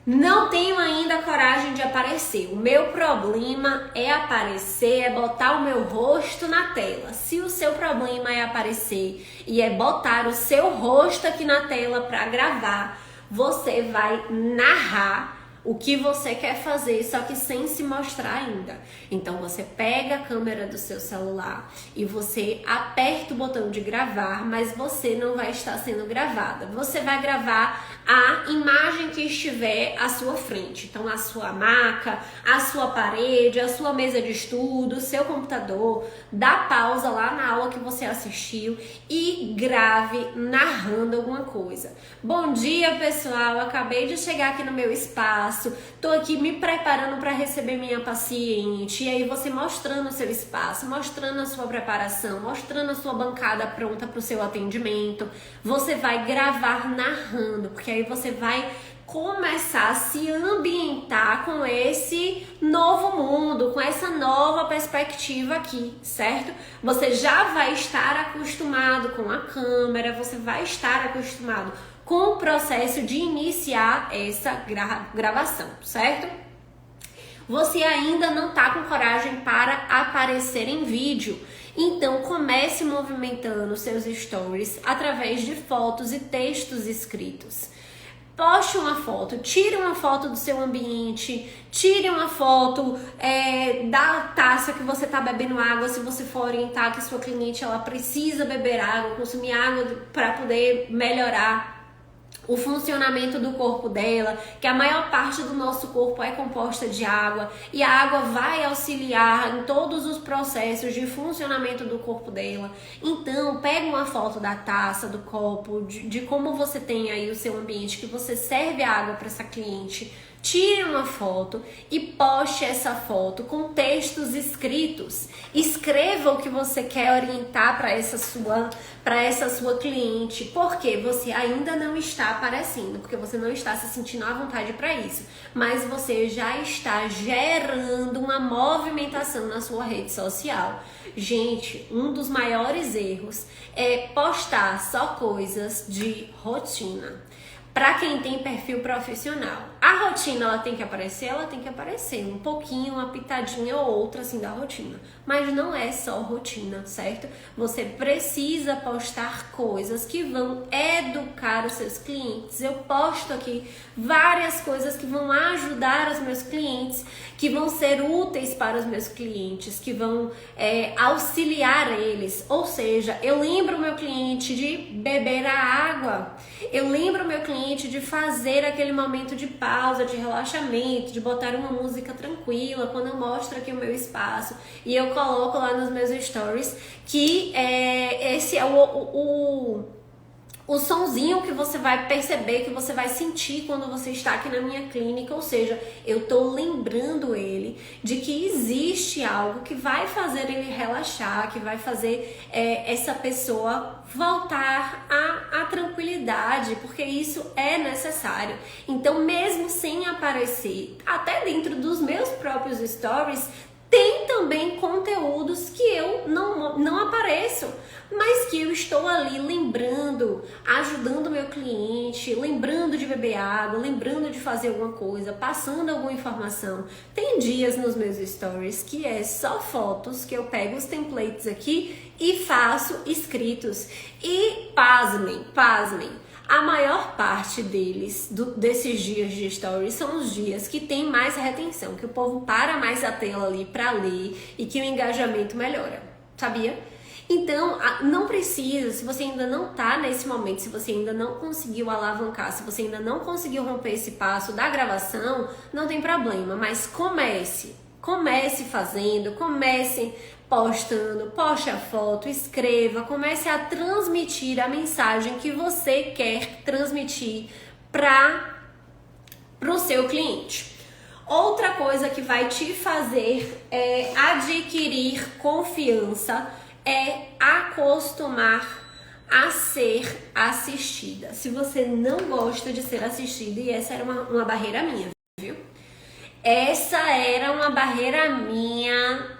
A: Não tenho ainda coragem de aparecer. O meu problema é aparecer, é botar o meu rosto na tela. Se o seu problema é aparecer e é botar o seu rosto aqui na tela para gravar, você vai narrar o que você quer fazer, só que sem se mostrar ainda. Então você pega a câmera do seu celular e você aperta o botão de gravar, mas você não vai estar sendo gravada. Você vai gravar a imagem que estiver à sua frente. Então a sua maca, a sua parede, a sua mesa de estudo, o seu computador. Dá pausa lá na aula que você assistiu e grave narrando alguma coisa. Bom dia, pessoal, acabei de chegar aqui no meu espaço. Tô aqui me preparando para receber minha paciente. E aí você mostrando o seu espaço, mostrando a sua preparação, mostrando a sua bancada pronta para o seu atendimento. Você vai gravar narrando, porque aí você vai começar a se ambientar com esse novo mundo, com essa nova perspectiva aqui, certo? Você já vai estar acostumado com a câmera, você vai estar acostumado com o processo de iniciar essa gravação, certo? Você ainda não está com coragem para aparecer em vídeo, então comece movimentando seus stories através de fotos e textos escritos. Poste uma foto, tire uma foto do seu ambiente, tire uma foto da taça que você está bebendo água, se você for orientar que sua cliente ela precisa beber água, consumir água para poder melhorar o funcionamento do corpo dela, que a maior parte do nosso corpo é composta de água e a água vai auxiliar em todos os processos de funcionamento do corpo dela. Então, pega uma foto da taça, do copo, de como você tem aí o seu ambiente, que você serve a água para essa cliente. Tire uma foto e poste essa foto com textos escritos. Escreva o que você quer orientar para essa sua cliente, porque você ainda não está aparecendo, porque você não está se sentindo à vontade para isso, mas você já está gerando uma movimentação na sua rede social. Gente, um dos maiores erros é postar só coisas de rotina. Para quem tem perfil profissional, a rotina ela tem que aparecer um pouquinho, uma pitadinha ou outra assim da rotina, mas não é só rotina, certo? Você precisa postar coisas que vão educar os seus clientes. Eu posto aqui várias coisas que vão ajudar os meus clientes, que vão ser úteis para os meus clientes, que vão auxiliar eles. Ou seja, eu lembro o meu cliente de beber a água, eu lembro o meu cliente de fazer aquele momento de pausa, de relaxamento, de botar uma música tranquila quando eu mostro aqui o meu espaço e eu coloco lá nos meus stories que esse é o sonzinho que você vai perceber, que você vai sentir quando você está aqui na minha clínica, ou seja, eu tô lembrando ele de que existe algo que vai fazer ele relaxar, que vai fazer essa pessoa voltar à tranquilidade, porque isso é necessário. Então, mesmo sem aparecer, até dentro dos meus próprios stories, tem também conteúdos que eu não apareço, mas que eu estou ali lembrando, ajudando o meu cliente, lembrando de beber água, lembrando de fazer alguma coisa, passando alguma informação. Tem dias nos meus stories que é só fotos, que eu pego os templates aqui e faço escritos. E pasmem, a maior parte desses dias de stories são os dias que tem mais retenção, que o povo para mais a tela ali para ler e que o engajamento melhora, sabia? Então, não precisa, se você ainda não tá nesse momento, se você ainda não conseguiu alavancar, se você ainda não conseguiu romper esse passo da gravação, não tem problema, mas comece fazendo, comece postando, poste a foto, escreva, comece a transmitir a mensagem que você quer transmitir para o seu cliente. Outra coisa que vai te fazer adquirir confiança é acostumar a ser assistida. Se você não gosta de ser assistida, e essa era uma barreira minha, viu? Essa era uma barreira minha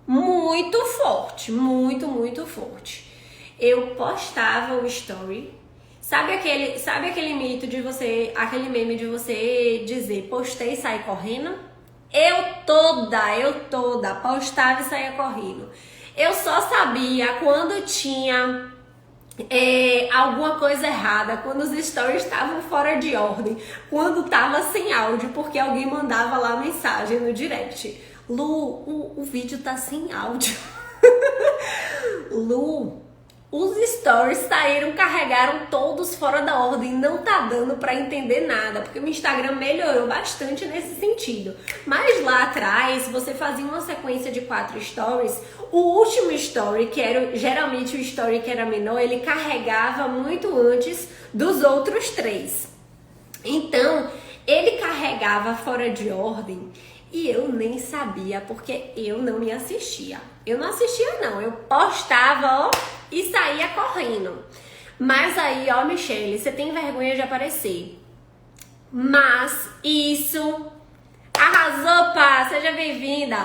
A: muito forte, muito forte. Eu postava o story, sabe aquele mito de você, aquele meme de você dizer postei e sair correndo? Eu toda postava e saía correndo. Eu só sabia quando tinha alguma coisa errada, quando os stories estavam fora de ordem, quando tava sem áudio, porque alguém mandava lá mensagem no direct. Lu, o vídeo tá sem áudio. Lu, os stories carregaram todos fora da ordem, não tá dando pra entender nada, porque o Instagram melhorou bastante nesse sentido. Mas lá atrás, você fazia uma sequência de 4 stories, o último story, que era geralmente o story que era menor, ele carregava muito antes dos outros 3. Então, ele carregava fora de ordem e eu nem sabia, porque eu não me assistia. Eu não assistia não, eu postava, e saía correndo. Mas aí, Michelle, você tem vergonha de aparecer. Mas isso... Arrasou, pá! Seja bem-vinda!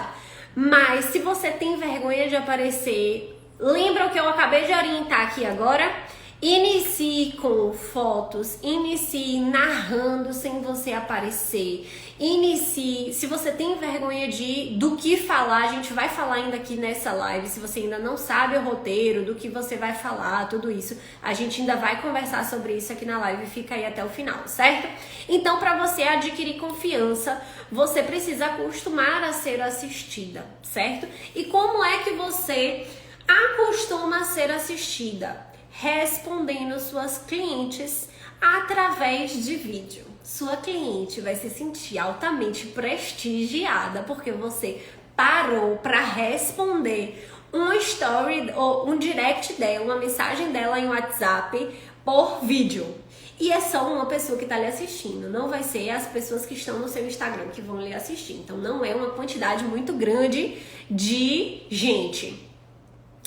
A: Mas se você tem vergonha de aparecer, lembra o que eu acabei de orientar aqui agora? Inicie com fotos, inicie narrando sem você aparecer, inicie, se você tem vergonha do que falar, a gente vai falar ainda aqui nessa live, se você ainda não sabe o roteiro, do que você vai falar, tudo isso, a gente ainda vai conversar sobre isso aqui na live, fica aí até o final, certo? Então, para você adquirir confiança, você precisa acostumar a ser assistida, certo? E como é que você acostuma a ser assistida? Respondendo suas clientes através de vídeo. Sua cliente vai se sentir altamente prestigiada porque você parou para responder um story ou um direct dela, uma mensagem dela em WhatsApp por vídeo. E é só uma pessoa que está lhe assistindo, não vai ser as pessoas que estão no seu Instagram que vão lhe assistir. Então não é uma quantidade muito grande de gente.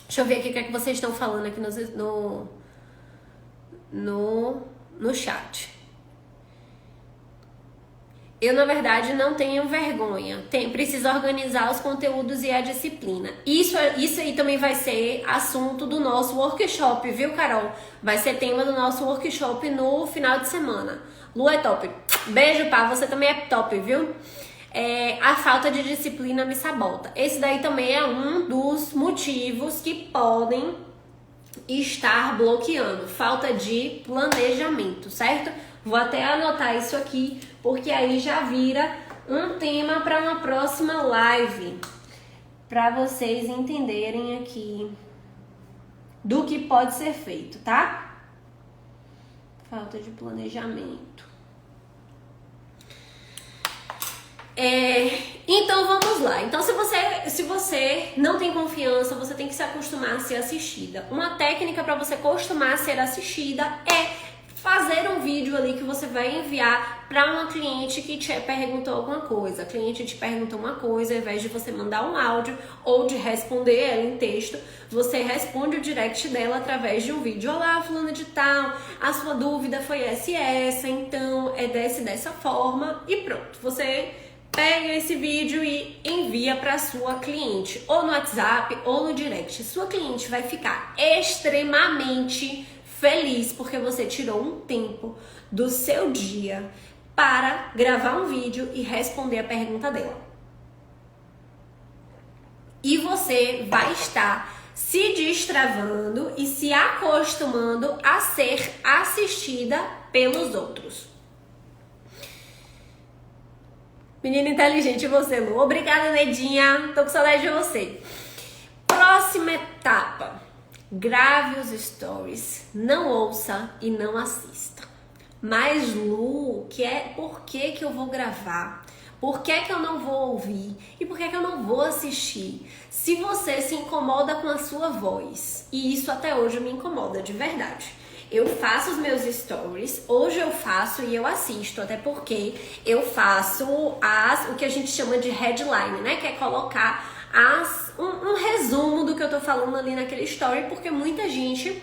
A: Deixa eu ver aqui o que é que vocês estão falando aqui no chat. Eu, na verdade, não tenho vergonha. Preciso organizar os conteúdos e a disciplina. Isso aí também vai ser assunto do nosso workshop, viu, Carol? Vai ser tema do nosso workshop no final de semana. Lu é top. Beijo, pá. Você também é top, viu? A falta de disciplina me sabota. Esse daí também é um dos motivos que podem estar bloqueando. Falta de planejamento, certo? Vou até anotar isso aqui, porque aí já vira um tema para uma próxima live, para vocês entenderem aqui do que pode ser feito, tá? Falta de planejamento. Então vamos lá. Então se você não tem confiança, você tem que se acostumar a ser assistida. Uma técnica para você acostumar a ser assistida é fazer um vídeo ali que você vai enviar para uma cliente que te perguntou alguma coisa. A cliente te perguntou uma coisa, ao invés de você mandar um áudio ou de responder ela em texto, você responde o direct dela através de um vídeo. Olá, fulana de tal, a sua dúvida foi essa, então é dessa forma e pronto. Você pega esse vídeo e envia para sua cliente, ou no WhatsApp ou no direct. Sua cliente vai ficar extremamente feliz porque você tirou um tempo do seu dia para gravar um vídeo e responder a pergunta dela. E você vai estar se destravando e se acostumando a ser assistida pelos outros. Menina inteligente você, Lu. Obrigada, Nedinha. Tô com saudade de você. Próxima etapa. Grave os stories. Não ouça e não assista. Mas, Lu, por que eu vou gravar? Por que eu não vou ouvir? E por que eu não vou assistir? Se você se incomoda com a sua voz, e isso até hoje me incomoda de verdade. Eu faço os meus stories, hoje eu faço e eu assisto, até porque eu faço o que a gente chama de headline, né? Que é colocar um resumo do que eu tô falando ali naquele story, porque muita gente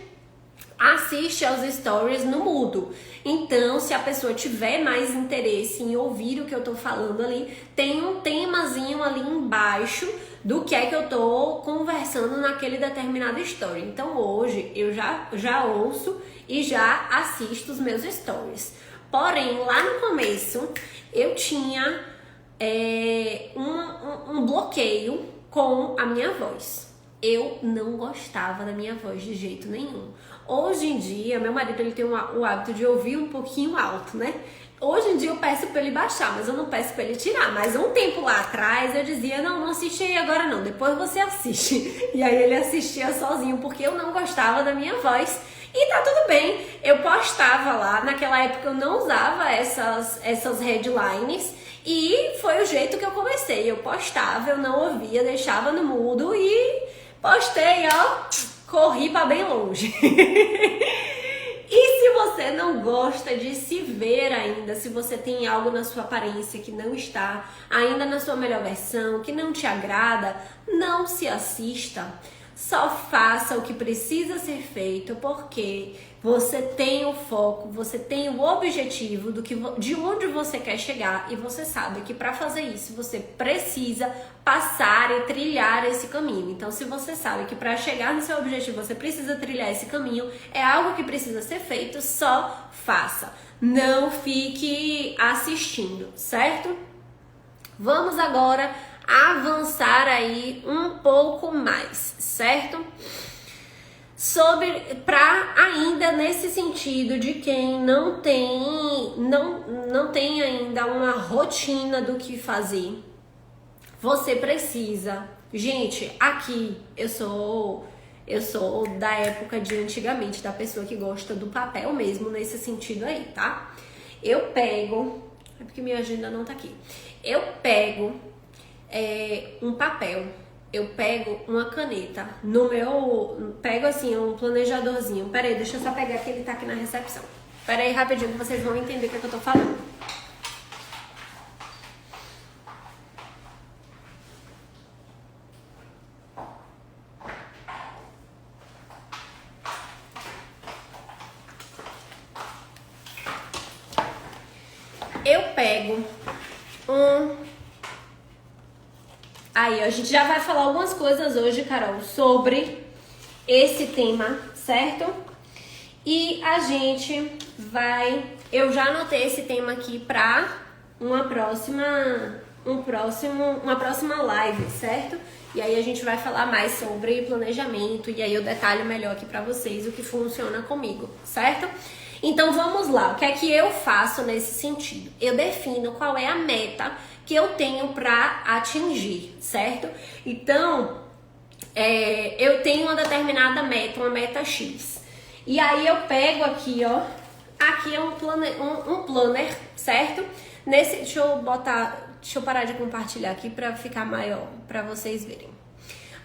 A: assiste aos stories no mudo. Então, se a pessoa tiver mais interesse em ouvir o que eu tô falando ali, tem um temazinho ali embaixo do que é que eu tô conversando naquele determinado story. Então, hoje eu já ouço e já assisto os meus stories. Porém, lá no começo, eu tinha um bloqueio com a minha voz. Eu não gostava da minha voz de jeito nenhum. Hoje em dia, meu marido ele tem o hábito de ouvir um pouquinho alto, né? Hoje em dia eu peço pra ele baixar, mas eu não peço pra ele tirar. Mas um tempo lá atrás eu dizia, não assiste aí agora não, depois você assiste. E aí ele assistia sozinho, porque eu não gostava da minha voz. E tá tudo bem, eu postava lá, naquela época eu não usava essas headlines. E foi o jeito que eu comecei, eu postava, eu não ouvia, deixava no mudo e postei, ó, corri pra bem longe. E se você não gosta de se ver ainda, se você tem algo na sua aparência que não está ainda na sua melhor versão, que não te agrada, não se assista. Só faça o que precisa ser feito, porque você tem o foco, você tem o objetivo de onde você quer chegar, e você sabe que para fazer isso você precisa passar e trilhar esse caminho. Então, se você sabe que para chegar no seu objetivo você precisa trilhar esse caminho, é algo que precisa ser feito, só faça. Não fique assistindo, certo? Vamos agora avançar aí um pouco mais, certo? Para ainda nesse sentido de quem não tem ainda uma rotina do que fazer, você precisa. Gente, aqui eu sou da época de antigamente, da pessoa que gosta do papel mesmo nesse sentido aí, tá? Eu pego, é porque minha agenda não tá aqui. Eu pego um papel, eu pego uma caneta, pego assim um planejadorzinho. Peraí, deixa eu só pegar que ele tá aqui na recepção. Peraí rapidinho que vocês vão entender o que eu tô falando. Eu pego Aí, a gente já vai falar algumas coisas hoje, Carol, sobre esse tema, certo? E a gente vai... Eu já anotei esse tema aqui pra uma próxima live, certo? E aí a gente vai falar mais sobre planejamento, e aí eu detalho melhor aqui pra vocês o que funciona comigo, certo? Então vamos lá, o que é que eu faço nesse sentido? Eu defino qual é a meta que eu tenho para atingir, certo? Então, eu tenho uma determinada meta, uma meta X. E aí eu pego aqui, ó, aqui é um planner, certo? Deixa eu botar, Deixa eu parar de compartilhar aqui pra ficar maior, pra vocês verem.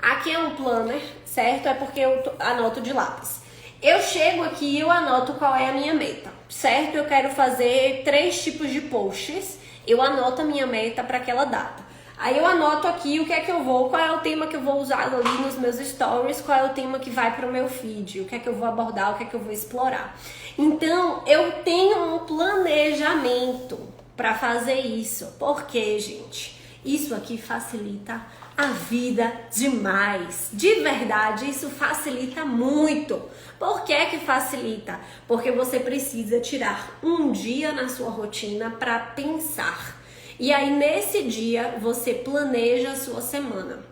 A: Aqui é um planner, certo? É porque eu anoto de lápis. Eu chego aqui e eu anoto qual é a minha meta, certo? Eu quero fazer 3 tipos de posts. Eu anoto a minha meta para aquela data. Aí eu anoto aqui o que é que eu vou, qual é o tema que eu vou usar ali nos meus stories, qual é o tema que vai para o meu feed, o que é que eu vou abordar, o que é que eu vou explorar. Então, eu tenho um planejamento para fazer isso. Porque, gente, isso aqui facilita a vida demais. De verdade, isso facilita muito. Por que que facilita? Porque você precisa tirar um dia na sua rotina para pensar. E aí, nesse dia, você planeja a sua semana.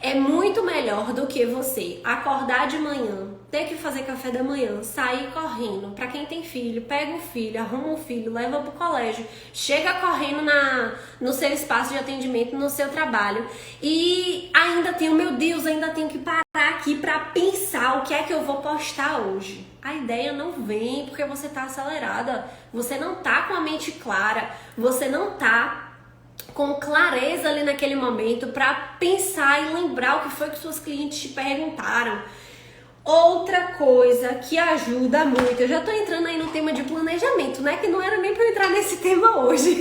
A: É muito melhor do que você acordar de manhã, ter que fazer café da manhã, sair correndo. Pra quem tem filho, pega o filho, arruma o filho, leva pro colégio, chega correndo no seu espaço de atendimento, no seu trabalho. E ainda tenho, meu Deus, ainda tenho que parar aqui pra pensar o que é que eu vou postar hoje. A ideia não vem porque você tá acelerada, você não tá com a mente clara, você não tá com clareza ali naquele momento para pensar e lembrar o que foi que suas clientes te perguntaram. Outra coisa que ajuda muito, eu já tô entrando aí no tema de planejamento, né? Que não era nem para eu entrar nesse tema hoje,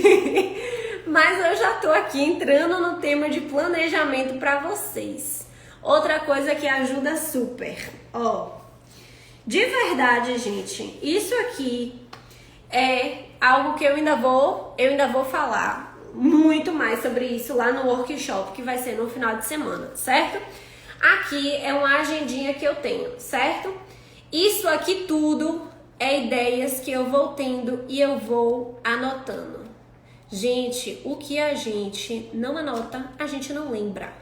A: mas eu já tô aqui entrando no tema de planejamento para vocês. Outra coisa que ajuda super, ó, de verdade, gente, isso aqui é algo que eu ainda vou falar muito mais sobre isso lá no workshop que vai ser no final de semana, certo? Aqui é uma agendinha que eu tenho, certo? Isso aqui tudo é ideias que eu vou tendo e eu vou anotando. Gente, o que a gente não anota, a gente não lembra.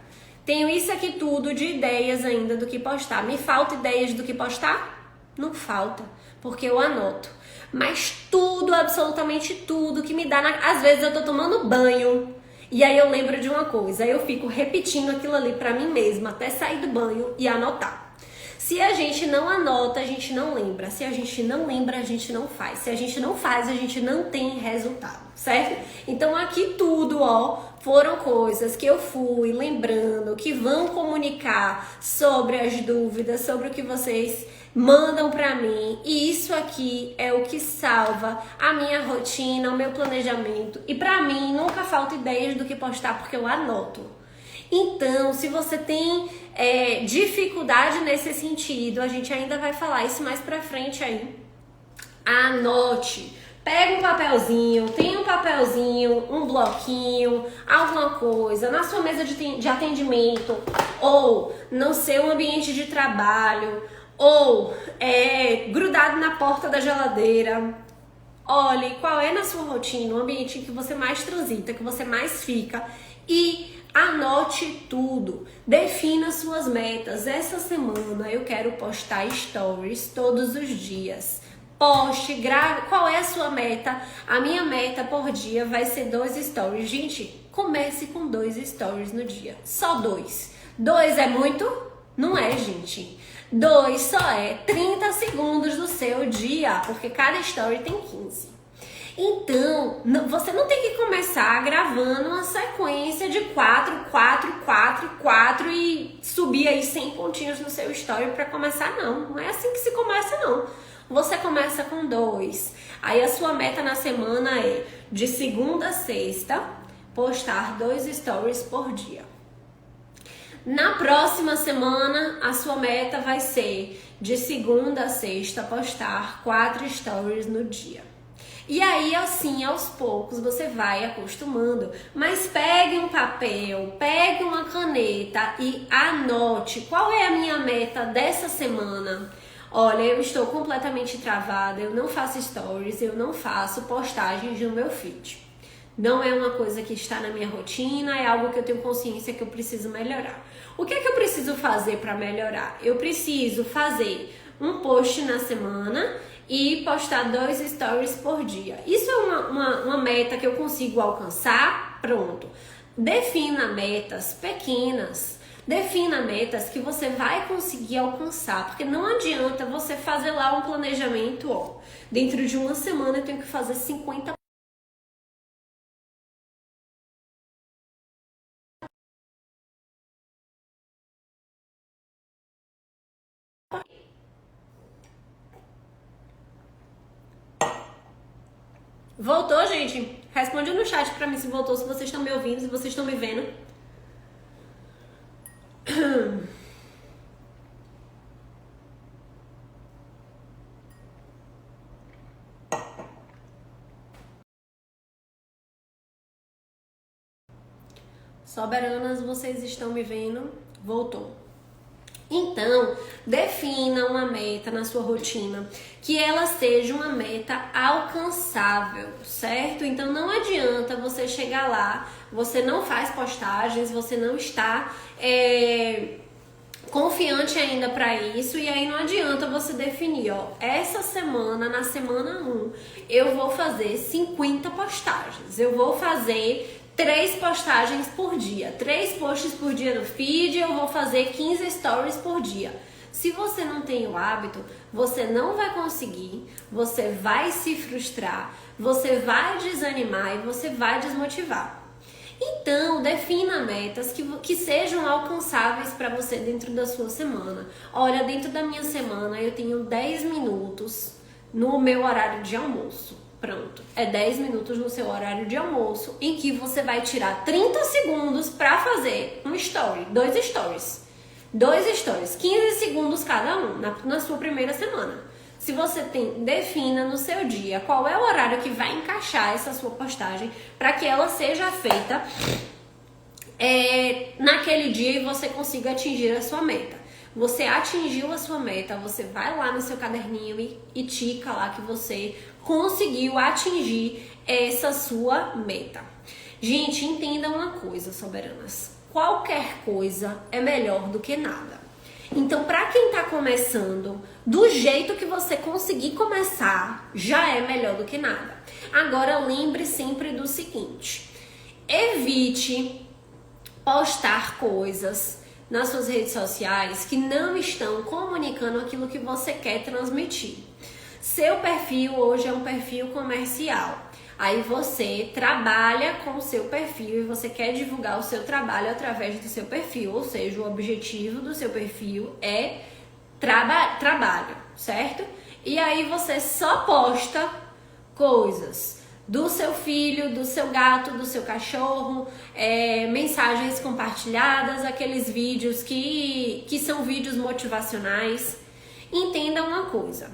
A: Tenho isso aqui tudo de ideias ainda do que postar. Me falta ideias do que postar? Não falta, porque eu anoto. Mas tudo, absolutamente tudo que me dá, às vezes eu tô tomando banho e aí eu lembro de uma coisa, aí eu fico repetindo aquilo ali pra mim mesma até sair do banho e anotar. Se a gente não anota, a gente não lembra. Se a gente não lembra, a gente não faz. Se a gente não faz, a gente não tem resultado, certo? Então aqui tudo, ó, foram coisas que eu fui lembrando, que vão comunicar sobre as dúvidas, sobre o que vocês mandam pra mim. E isso aqui é o que salva a minha rotina, o meu planejamento. E pra mim nunca falta ideias do que postar, porque eu anoto. Então, se você tem dificuldade nesse sentido, a gente ainda vai falar isso mais pra frente aí. Anote. Pega um papelzinho, tem um papelzinho, um bloquinho, alguma coisa na sua mesa de atendimento, ou no seu ambiente de trabalho, ou grudado na porta da geladeira. Olhe qual é na sua rotina o ambiente em que você mais transita, que você mais fica, e anote tudo. Defina suas metas. Essa semana eu quero postar stories todos os dias. Poste, grave. Qual é a sua meta? A minha meta por dia vai ser 2 stories. Gente, comece com 2 stories no dia. Só 2. 2 é muito? Não é, gente. 2 só é 30 segundos do seu dia, porque cada story tem 15. Então, você não tem que começar gravando uma sequência de 4, 4, 4, 4 e subir aí 100 pontinhos no seu story para começar, não. Não é assim que se começa, não. Você começa com 2. Aí a sua meta na semana é, de segunda a sexta, postar 2 stories por dia. Na próxima semana, a sua meta vai ser, de segunda a sexta, postar 4 stories no dia. E aí, assim, aos poucos, você vai acostumando. Mas pegue um papel, pegue uma caneta e anote qual é a minha meta dessa semana. Olha, eu estou completamente travada, eu não faço stories, eu não faço postagens no meu feed. Não é uma coisa que está na minha rotina, é algo que eu tenho consciência que eu preciso melhorar. O que é que eu preciso fazer para melhorar? Eu preciso fazer um post na semana e postar 2 stories por dia. Isso é uma meta que eu consigo alcançar? Pronto. Defina metas pequenas. Defina metas que você vai conseguir alcançar, porque não adianta você fazer lá um planejamento, ó, dentro de uma semana eu tenho que fazer 50 Voltou, gente? Responde no chat pra mim se voltou, se vocês estão me ouvindo, se vocês estão me vendo. Soberanas, vocês estão me vendo? Voltou. Então, defina uma meta na sua rotina, que ela seja uma meta alcançável, certo? Então não adianta você chegar lá, você não faz postagens, você não está confiante ainda para isso, e aí não adianta você definir, ó, essa semana, na semana 1, eu vou fazer 50 postagens, eu vou fazer 3 postagens por dia, 3 posts por dia no feed, eu vou fazer 15 stories por dia. Se você não tem o hábito, você não vai conseguir, você vai se frustrar, você vai desanimar e você vai desmotivar. Então, defina metas que sejam alcançáveis para você dentro da sua semana. Olha, dentro da minha semana eu tenho 10 minutos no meu horário de almoço. Pronto, é 10 minutos no seu horário de almoço em que você vai tirar 30 segundos para fazer um story, 2 stories. 2 stories, 15 segundos cada um na sua primeira semana. Se você defina no seu dia qual é o horário que vai encaixar essa sua postagem para que ela seja feita naquele dia e você consiga atingir a sua meta. Você atingiu a sua meta, você vai lá no seu caderninho e tica lá que você conseguiu atingir essa sua meta. Gente, entenda uma coisa, soberanas. Qualquer coisa é melhor do que nada. Então, para quem tá começando, do jeito que você conseguir começar, já é melhor do que nada. Agora, lembre sempre do seguinte: evite postar coisas nas suas redes sociais que não estão comunicando aquilo que você quer transmitir. Seu perfil hoje é um perfil comercial. Aí você trabalha com o seu perfil e você quer divulgar o seu trabalho através do seu perfil. Ou seja, o objetivo do seu perfil é trabalho, certo? E aí você só posta coisas do seu filho, do seu gato, do seu cachorro, mensagens compartilhadas, aqueles vídeos que são vídeos motivacionais. Entenda uma coisa,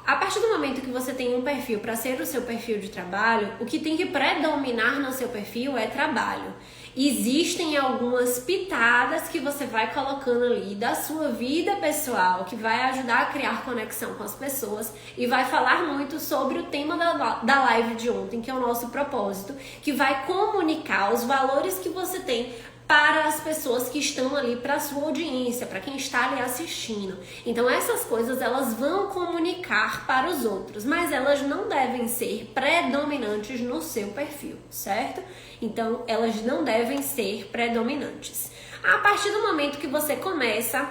A: a partir do momento que você tem um perfil para ser o seu perfil de trabalho, o que tem que predominar no seu perfil é trabalho. Existem algumas pitadas que você vai colocando ali da sua vida pessoal, que vai ajudar a criar conexão com as pessoas e vai falar muito sobre o tema da live de ontem, que é o nosso propósito, que vai comunicar os valores que você tem para as pessoas que estão ali, para a sua audiência, para quem está ali assistindo. Então essas coisas elas vão comunicar para os outros, mas elas não devem ser predominantes no seu perfil, certo? Então elas não devem ser predominantes. A partir do momento que você começa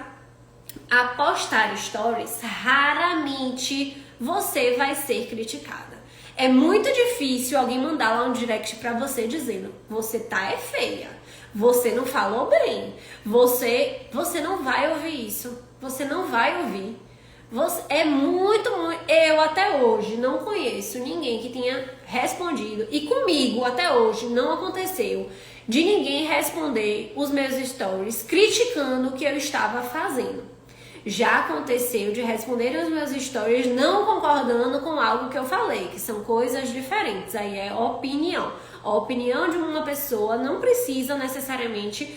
A: a postar stories, raramente você vai ser criticada. É muito difícil alguém mandar lá um direct para você dizendo: você tá feia, você não falou bem, você não vai ouvir isso, você não vai ouvir. Eu até hoje não conheço ninguém que tenha respondido, e comigo até hoje não aconteceu de ninguém responder os meus stories criticando o que eu estava fazendo. Já aconteceu de responder os meus stories não concordando com algo que eu falei, que são coisas diferentes, aí é opinião. A opinião de uma pessoa não precisa necessariamente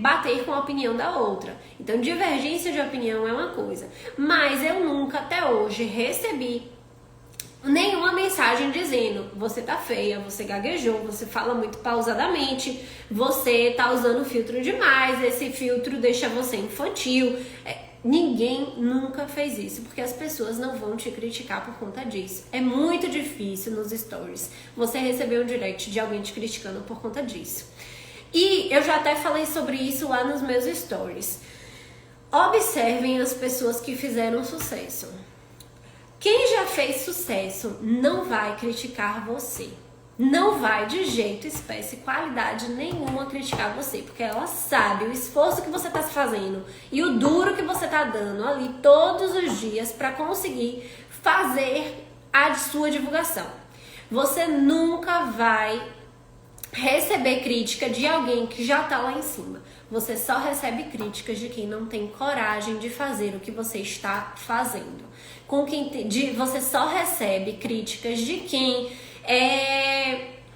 A: bater com a opinião da outra. Então, divergência de opinião é uma coisa. Mas eu nunca, até hoje, recebi nenhuma mensagem dizendo: você tá feia, você gaguejou, você fala muito pausadamente, você tá usando filtro demais, esse filtro deixa você infantil. Ninguém nunca fez isso, porque as pessoas não vão te criticar por conta disso. É muito difícil nos stories você receber um direct de alguém te criticando por conta disso. E eu já até falei sobre isso lá nos meus stories. Observem as pessoas que fizeram sucesso. Quem já fez sucesso não vai criticar você. Não vai de jeito, espécie, qualidade nenhuma criticar você, porque ela sabe o esforço que você está fazendo e o duro que você está dando ali todos os dias para conseguir fazer a sua divulgação. Você nunca vai receber crítica de alguém que já tá lá em cima. Você só recebe críticas de quem não tem coragem de fazer o que você está fazendo. Você só recebe críticas de quem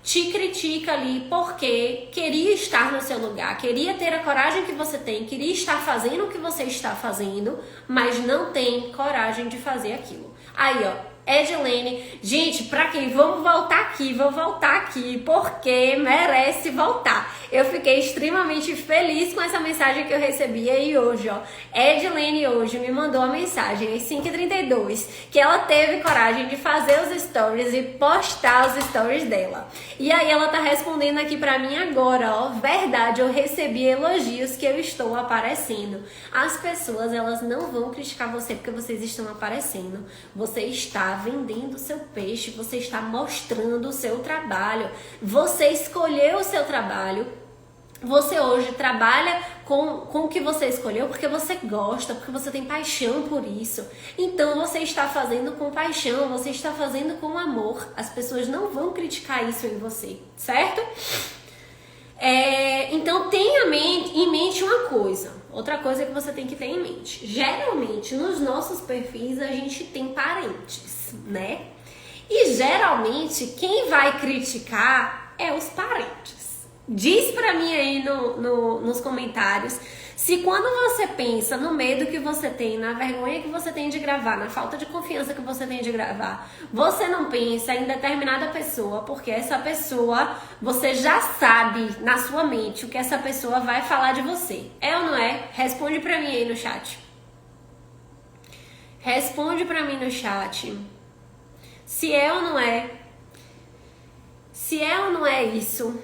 A: te critica ali porque queria estar no seu lugar, queria ter a coragem que você tem, queria estar fazendo o que você está fazendo, mas não tem coragem de fazer aquilo. Aí, ó, Edilene, gente, pra quem? Vou voltar aqui, porque merece voltar. Eu fiquei extremamente feliz com essa mensagem que eu recebi aí hoje, ó. Edilene hoje me mandou uma mensagem às 5h32, que ela teve coragem de fazer os stories e postar os stories dela. E aí ela tá respondendo aqui pra mim agora, ó. Verdade, eu recebi elogios que eu estou aparecendo. As pessoas, elas não vão criticar você porque vocês estão aparecendo. Você está vendendo o seu peixe, você está mostrando o seu trabalho, você escolheu o seu trabalho, você hoje trabalha com o que você escolheu porque você gosta, porque você tem paixão por isso. Então você está fazendo com paixão, você está fazendo com amor. As pessoas não vão criticar isso em você, certo? Então tenha em mente uma coisa. Outra coisa que você tem que ter em mente. Geralmente nos nossos perfis a gente tem parentes, né? E geralmente quem vai criticar é os parentes. Diz pra mim aí nos comentários se quando você pensa no medo que você tem, na vergonha que você tem de gravar, na falta de confiança que você tem de gravar, você não pensa em determinada pessoa, porque essa pessoa, você já sabe na sua mente o que essa pessoa vai falar de você. É ou não é? Responde pra mim aí no chat. Responde pra mim no chat. Se é ou não é. Se é ou não é isso,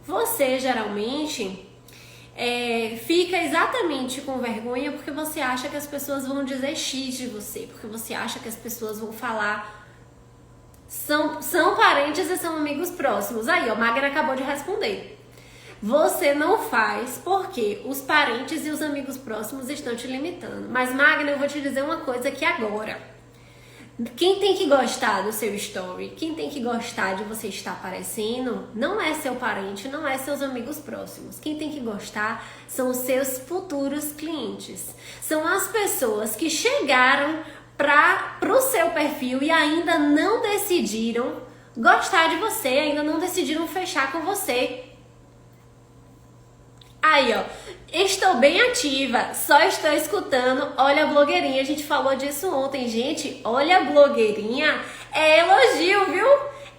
A: você geralmente fica exatamente com vergonha porque você acha que as pessoas vão dizer X de você, porque você acha que as pessoas vão falar são parentes e são amigos próximos. Aí, ó, Magna acabou de responder. Você não faz porque os parentes e os amigos próximos estão te limitando. Mas, Magna, eu vou te dizer uma coisa aqui agora. Quem tem que gostar do seu story, quem tem que gostar de você estar aparecendo, não é seu parente, não é seus amigos próximos. Quem tem que gostar são os seus futuros clientes. São as pessoas que chegaram pro seu perfil e ainda não decidiram gostar de você, ainda não decidiram fechar com você. Aí, ó, estou bem ativa, só estou escutando. Olha a blogueirinha, a gente falou disso ontem, gente. Olha a blogueirinha, é elogio, viu?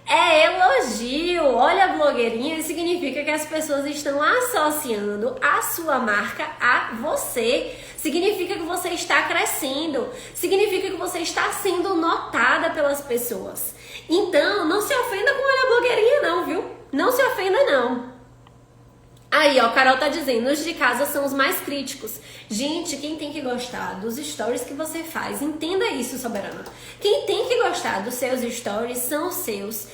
A: É elogio. Olha a blogueirinha, significa que as pessoas estão associando a sua marca a você. Significa que você está crescendo. Significa que você está sendo notada pelas pessoas. Então, não se ofenda com olha a blogueirinha não, viu? Não se ofenda não. Aí, ó, Carol tá dizendo, os de casa são os mais críticos. Gente, quem tem que gostar dos stories que você faz, entenda isso, soberano. Quem tem que gostar dos seus stories são os seus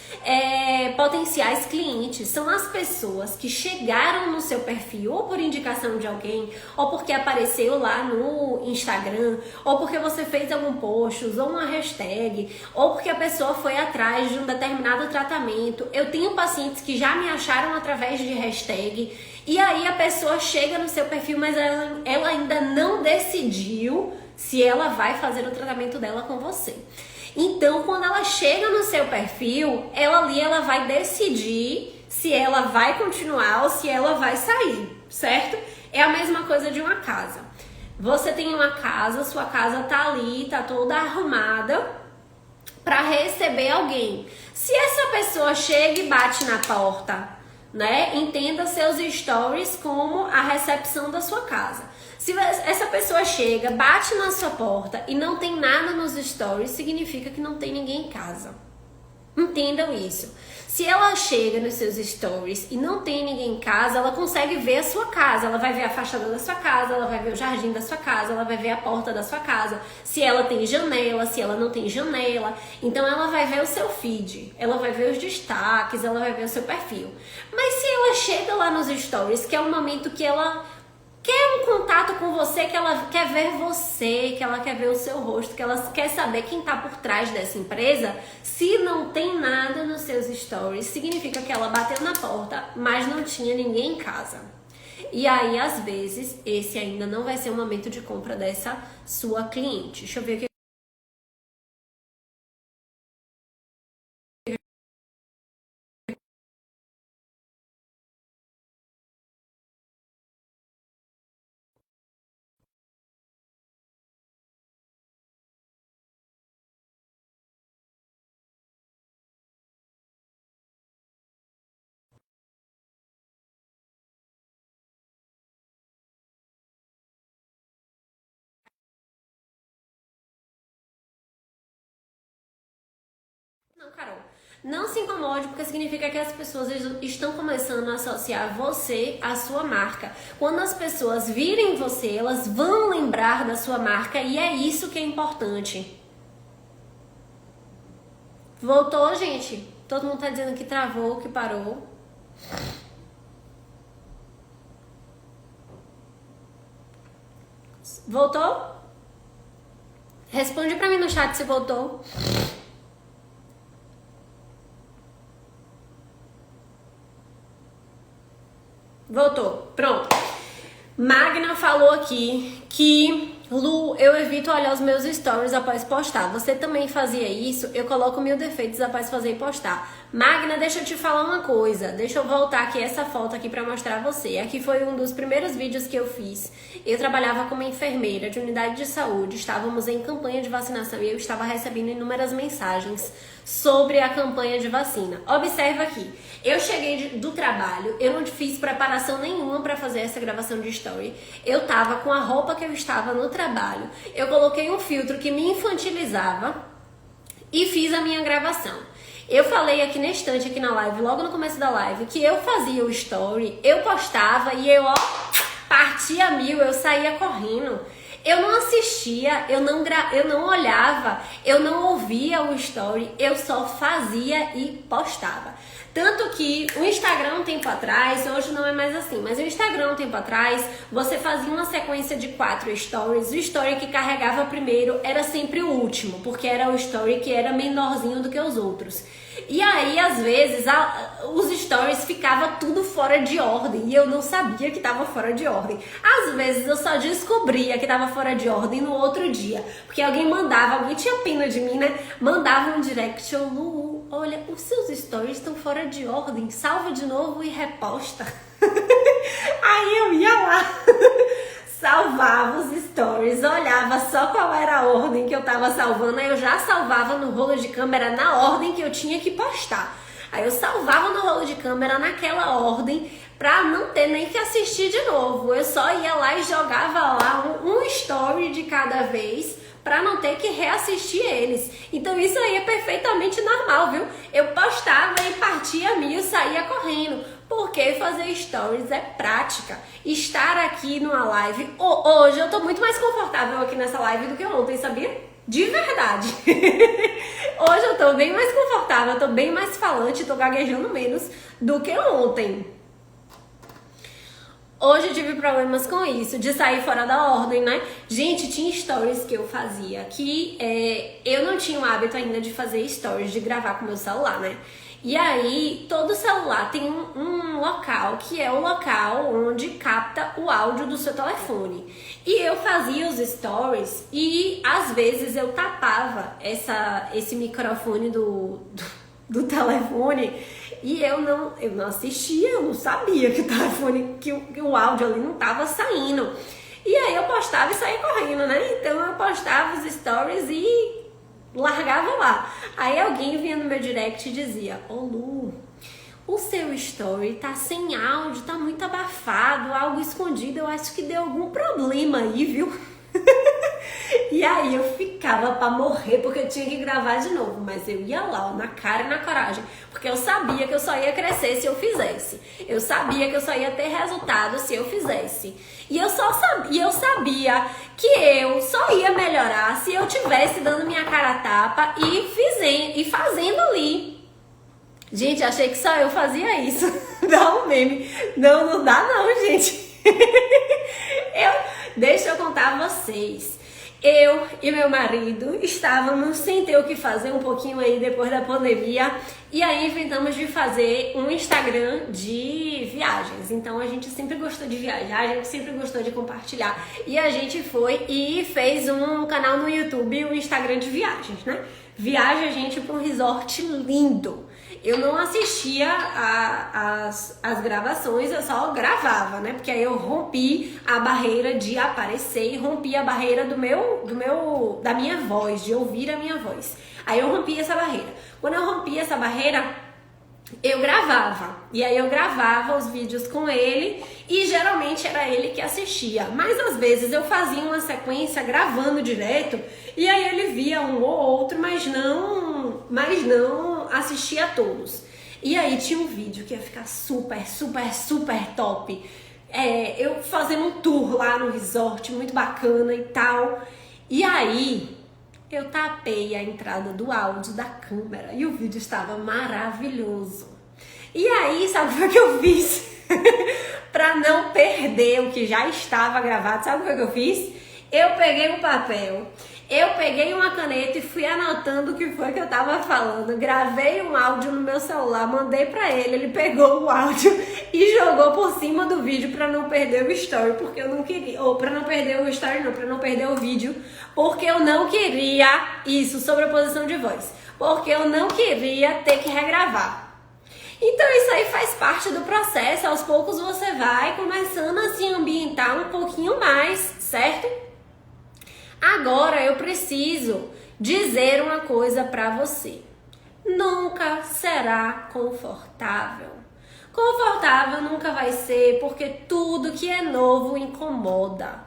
A: potenciais clientes. São as pessoas que chegaram no seu perfil, ou por indicação de alguém, ou porque apareceu lá no Instagram, ou porque você fez algum post, usou uma hashtag, ou porque a pessoa foi atrás de um determinado tratamento. Eu tenho pacientes que já me acharam através de hashtag. E aí a pessoa chega no seu perfil, mas ela ainda não decidiu se ela vai fazer o tratamento dela com você. Então, quando ela chega no seu perfil, ela vai decidir se ela vai continuar ou se ela vai sair, certo? É a mesma coisa de uma casa. Você tem uma casa, sua casa tá ali, tá toda arrumada para receber alguém. Se essa pessoa chega e bate na porta, né? Entenda seus stories como a recepção da sua casa. Se essa pessoa chega, bate na sua porta e não tem nada nos stories, significa que não tem ninguém em casa. Entendam isso. Se ela chega nos seus stories e não tem ninguém em casa, ela consegue ver a sua casa. Ela vai ver a fachada da sua casa, ela vai ver o jardim da sua casa, ela vai ver a porta da sua casa. Se ela tem janela, se ela não tem janela. Então ela vai ver o seu feed, ela vai ver os destaques, ela vai ver o seu perfil. Mas se ela chega lá nos stories, que é um momento que ela quer um contato com você que ela quer ver você, que ela quer ver o seu rosto, que ela quer saber quem tá por trás dessa empresa. Se não tem nada nos seus stories, significa que ela bateu na porta, mas não tinha ninguém em casa. E aí, às vezes, esse ainda não vai ser o momento de compra dessa sua cliente. Deixa eu ver o que. Não, Carol. Não se incomode, porque significa que as pessoas estão começando a associar você à sua marca. Quando as pessoas virem você, elas vão lembrar da sua marca e é isso que é importante. Voltou, gente? Todo mundo tá dizendo que travou, que parou. Voltou? Responde pra mim no chat se voltou. Voltou. Pronto. Magna falou aqui que Lu, eu evito olhar os meus stories após postar. Você também fazia isso? Eu coloco 1000 defeitos após fazer e postar. Magna, deixa eu te falar uma coisa. Deixa eu voltar aqui essa foto aqui pra mostrar a você. Aqui foi um dos primeiros vídeos que eu fiz. Eu trabalhava como enfermeira de unidade de saúde. Estávamos em campanha de vacinação e eu estava recebendo inúmeras mensagens sobre a campanha de vacina. Observa aqui. Eu cheguei do trabalho, eu não fiz preparação nenhuma pra fazer essa gravação de story. Eu tava com a roupa que eu estava no trabalho. Eu coloquei um filtro que me infantilizava e fiz a minha gravação. Eu falei aqui na estante, aqui na live, logo no começo da live, que eu fazia o story, eu postava e eu, partia 1000, eu saía correndo. Eu não assistia, eu não olhava, eu não ouvia o story, eu só fazia e postava. Tanto que o Instagram um tempo atrás, hoje não é mais assim, mas o Instagram um tempo atrás, você fazia uma sequência de 4 stories. O story que carregava primeiro era sempre o último, porque era o story que era menorzinho do que os outros. E aí, às vezes, os stories ficavam tudo fora de ordem e eu não sabia que estava fora de ordem. Às vezes, eu só descobria que estava fora de ordem no outro dia, porque alguém tinha pena de mim, né? Mandava um direct, Lu, olha, os seus stories estão fora de ordem, salva de novo e reposta. Aí eu ia lá, salvava os stories, olhava só qual era a ordem que eu tava salvando, aí eu já salvava no rolo de câmera na ordem que eu tinha que postar. Aí eu salvava no rolo de câmera naquela ordem pra não ter nem que assistir de novo. Eu só ia lá e jogava lá um story de cada vez pra não ter que reassistir eles. Então isso aí é perfeitamente normal, viu? Eu postava e partia 1000, saía correndo. Porque fazer stories é prática. Estar aqui numa live... Hoje eu tô muito mais confortável aqui nessa live do que ontem, sabia? De verdade. Hoje eu tô bem mais confortável, eu tô bem mais falante, tô gaguejando menos do que ontem. Hoje eu tive problemas com isso, de sair fora da ordem, né? Gente, tinha stories que eu fazia que eu não tinha o hábito ainda de fazer stories, de gravar com meu celular, né? E aí, todo celular tem um local que é o local onde capta o áudio do seu telefone. E eu fazia os stories e às vezes eu tapava esse microfone do telefone e eu não assistia, eu não sabia que o telefone, que o áudio ali não tava saindo. E aí eu postava e saía correndo, né? Então eu postava os stories e largava lá. Aí alguém vinha no meu direct e dizia: ô Lu, o seu story tá sem áudio, tá muito abafado, algo escondido, eu acho que deu algum problema aí, viu? E aí eu ficava pra morrer porque eu tinha que gravar de novo, mas eu ia lá, ó, na cara e na coragem, porque eu sabia que eu só ia crescer se eu fizesse. Eu sabia que eu só ia ter resultado se eu fizesse. E eu sabia que eu só ia melhorar se eu tivesse dando minha cara a tapa e fazendo ali. Gente, achei que só eu fazia isso. Dá um meme. Não dá não, gente. Deixa eu contar a vocês. Eu e meu marido estávamos sem ter o que fazer um pouquinho aí depois da pandemia e aí inventamos de fazer um Instagram de viagens. Então a gente sempre gostou de viajar, a gente sempre gostou de compartilhar e a gente foi e fez um canal no YouTube, um Instagram de viagens, né? Viaja a gente para um resort lindo. Eu não assistia as gravações, eu só gravava, né? Porque aí eu rompi a barreira de aparecer e rompi a barreira da minha voz, de ouvir a minha voz. Aí eu rompi essa barreira. Quando eu rompi essa barreira, eu gravava. E aí eu gravava os vídeos com ele e geralmente era ele que assistia. Mas às vezes eu fazia uma sequência gravando direto e aí ele via um ou outro, mas não assistia a todos. E aí tinha um vídeo que ia ficar super top. Eu fazendo um tour lá no resort, muito bacana e tal. E aí eu tapei a entrada do áudio da câmera e o vídeo estava maravilhoso. E aí, sabe o que eu fiz? Pra não perder o que já estava gravado, sabe o que eu fiz? Eu peguei um papel, eu peguei uma caneta e fui anotando o que foi que eu tava falando. Gravei um áudio no meu celular, mandei pra ele, ele pegou o áudio e jogou por cima do vídeo pra não perder o story, porque eu não queria, ou pra não perder o story não, pra não perder o vídeo, porque eu não queria isso, sobreposição de voz, porque eu não queria ter que regravar. Então isso aí faz parte do processo, aos poucos você vai começando a se ambientar um pouquinho mais, certo? Agora eu preciso dizer uma coisa pra você. Nunca será confortável. Confortável nunca vai ser, porque tudo que é novo incomoda.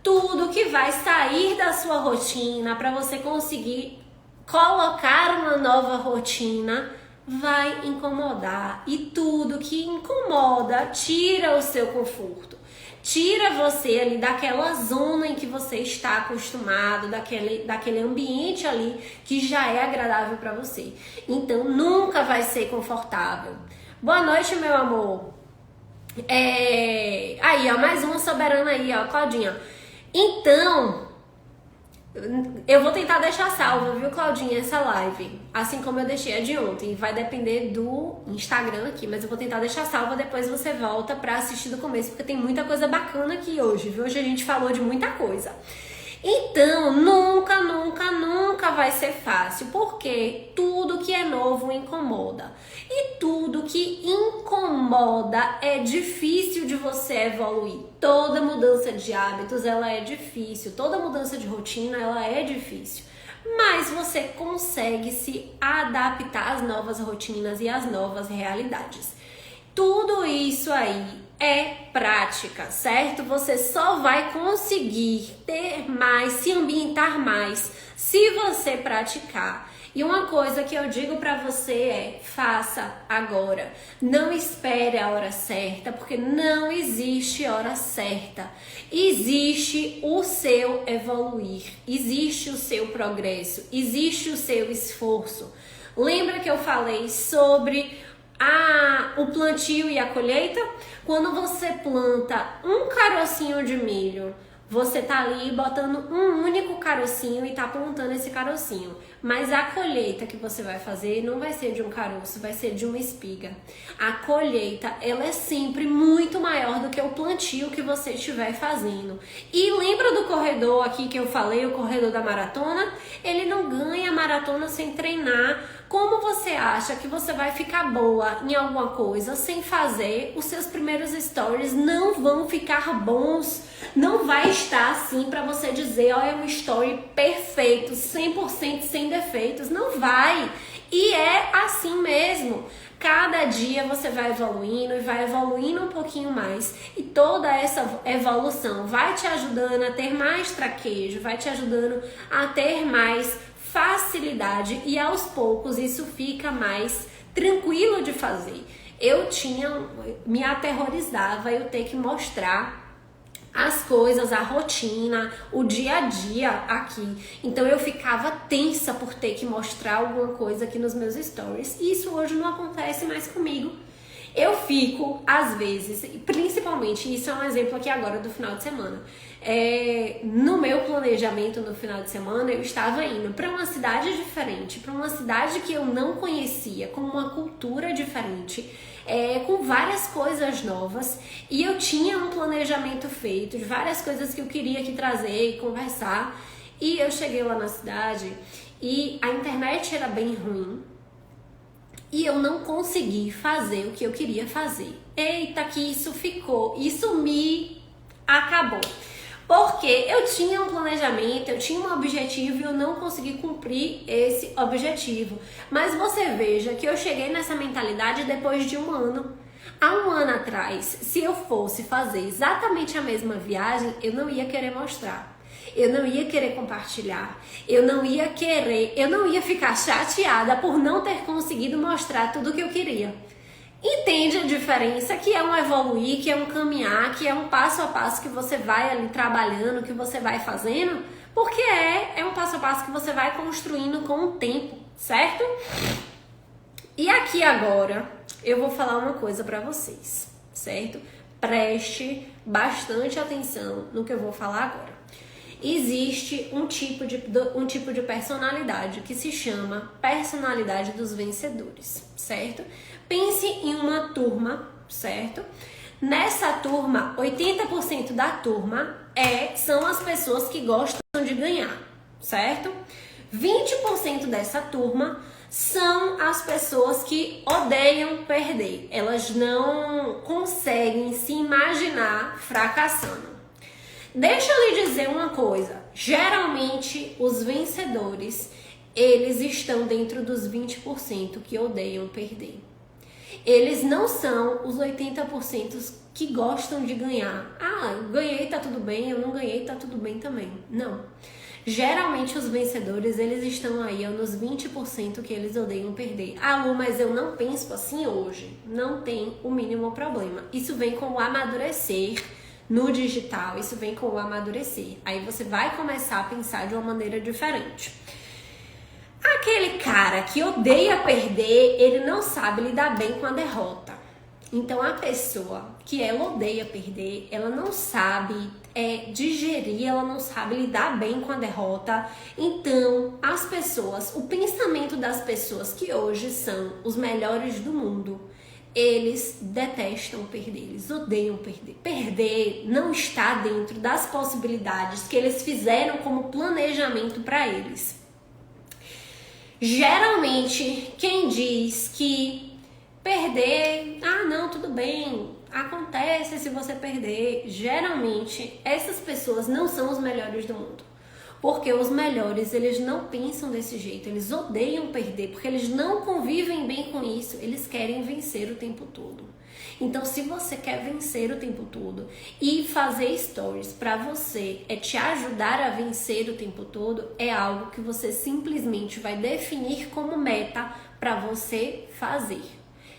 A: Tudo que vai sair da sua rotina para você conseguir colocar uma nova rotina vai incomodar. E tudo que incomoda tira o seu conforto. Tira você ali daquela zona em que você está acostumado, daquele ambiente ali que já é agradável para você. Então, nunca vai ser confortável. Boa noite, meu amor. Aí, ó, mais uma soberana aí, ó, Claudinha. Então, eu vou tentar deixar salva, viu, Claudinha, essa live. Assim como eu deixei a de ontem. Vai depender do Instagram aqui, mas eu vou tentar deixar salva. Depois você volta pra assistir do começo, porque tem muita coisa bacana aqui hoje, viu? Hoje a gente falou de muita coisa. Então, nunca vai ser fácil, porque tudo que é novo incomoda. E tudo que incomoda é difícil de você evoluir. Toda mudança de hábitos, ela é difícil. Toda mudança de rotina, ela é difícil. Mas você consegue se adaptar às novas rotinas e às novas realidades. Tudo isso aí é prática, certo? Você só vai conseguir ter mais, se ambientar mais, se você praticar. E uma coisa que eu digo pra você é: faça agora. Não espere a hora certa, porque não existe hora certa. Existe o seu evoluir, existe o seu progresso, existe o seu esforço. Lembra que eu falei sobre o plantio e a colheita? Quando você planta um carocinho de milho, você tá ali botando um único carocinho e tá plantando esse carocinho. Mas a colheita que você vai fazer não vai ser de um caroço, vai ser de uma espiga. A colheita, ela é sempre muito maior do que o plantio que você estiver fazendo. E lembra do corredor aqui que eu falei, o corredor da maratona? Ele não ganha maratona sem treinar. Como você acha que você vai ficar boa em alguma coisa sem fazer? Os seus primeiros stories não vão ficar bons. Não vai estar assim para você dizer: olha, é um story perfeito, 100% sem defeitos. Não vai. E é assim mesmo. Cada dia você vai evoluindo e vai evoluindo um pouquinho mais. E toda essa evolução vai te ajudando a ter mais traquejo, vai te ajudando a ter mais facilidade, e aos poucos isso fica mais tranquilo de fazer. Me aterrorizava eu ter que mostrar as coisas, a rotina, o dia a dia aqui. Então eu ficava tensa por ter que mostrar alguma coisa aqui nos meus stories. E isso hoje não acontece mais comigo. Eu fico, às vezes, principalmente, isso é um exemplo aqui agora do final de semana. no meu planejamento no final de semana, eu estava indo para uma cidade diferente, para uma cidade que eu não conhecia, com uma cultura diferente, com várias coisas novas, e eu tinha um planejamento feito de várias coisas que eu queria aqui trazer e conversar. E eu cheguei lá na cidade e a internet era bem ruim e eu não consegui fazer o que eu queria fazer. Eita, que isso me acabou. Porque eu tinha um planejamento, eu tinha um objetivo e eu não consegui cumprir esse objetivo. Mas você veja que eu cheguei nessa mentalidade depois de um ano. Há um ano atrás, se eu fosse fazer exatamente a mesma viagem, eu não ia querer mostrar. Eu não ia querer compartilhar. Eu não ia ficar chateada por não ter conseguido mostrar tudo o que eu queria. Entende a diferença? Que é um evoluir, que é um caminhar, que é um passo a passo que você vai ali trabalhando, que você vai fazendo, porque é um passo a passo que você vai construindo com o tempo, certo? E aqui agora eu vou falar uma coisa pra vocês, certo? Preste bastante atenção no que eu vou falar agora. Existe um tipo de personalidade que se chama personalidade dos vencedores, certo? Pense em uma turma, certo? Nessa turma, 80% da turma são as pessoas que gostam de ganhar, certo? 20% dessa turma são as pessoas que odeiam perder. Elas não conseguem se imaginar fracassando. Deixa eu lhe dizer uma coisa, geralmente os vencedores, eles estão dentro dos 20% que odeiam perder. Eles não são os 80% que gostam de ganhar. Ah, eu ganhei, tá tudo bem, eu não ganhei, tá tudo bem também. Não. Geralmente os vencedores, eles estão aí nos 20% que eles odeiam perder. Ah, Lu, mas eu não penso assim hoje. Não tem o mínimo problema. Isso vem com o amadurecer. No digital, isso vem com o amadurecer. Aí você vai começar a pensar de uma maneira diferente. Aquele cara que odeia perder, ele não sabe lidar bem com a derrota. Então a pessoa que ela odeia perder, ela não sabe digerir, ela não sabe lidar bem com a derrota. Então as pessoas, o pensamento das pessoas que hoje são os melhores do mundo, eles detestam perder, eles odeiam perder. Perder não está dentro das possibilidades que eles fizeram como planejamento para eles. Geralmente, quem diz que perder, não, tudo bem, acontece se você perder, geralmente essas pessoas não são os melhores do mundo. Porque os melhores, eles não pensam desse jeito, eles odeiam perder, porque eles não convivem bem com isso, eles querem vencer o tempo todo. Então, se você quer vencer o tempo todo e fazer stories pra você te ajudar a vencer o tempo todo, é algo que você simplesmente vai definir como meta pra você fazer.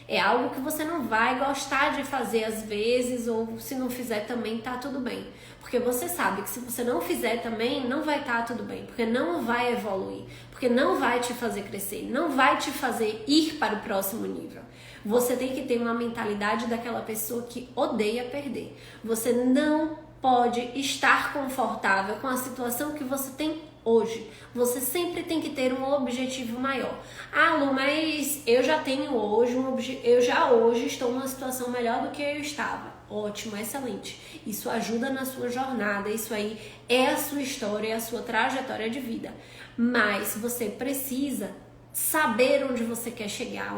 A: É algo que você não vai gostar de fazer às vezes, ou se não fizer também tá tudo bem. Porque você sabe que se você não fizer também, não vai estar tudo bem. Porque não vai evoluir. Porque não vai te fazer crescer. Não vai te fazer ir para o próximo nível. Você tem que ter uma mentalidade daquela pessoa que odeia perder. Você não pode estar confortável com a situação que você tem hoje. Você sempre tem que ter um objetivo maior. Ah, Lu, mas eu já tenho hoje eu já hoje estou numa situação melhor do que eu estava. Ótimo, excelente. Isso ajuda na sua jornada, isso aí é a sua história, é a sua trajetória de vida. Mas você precisa saber onde você quer chegar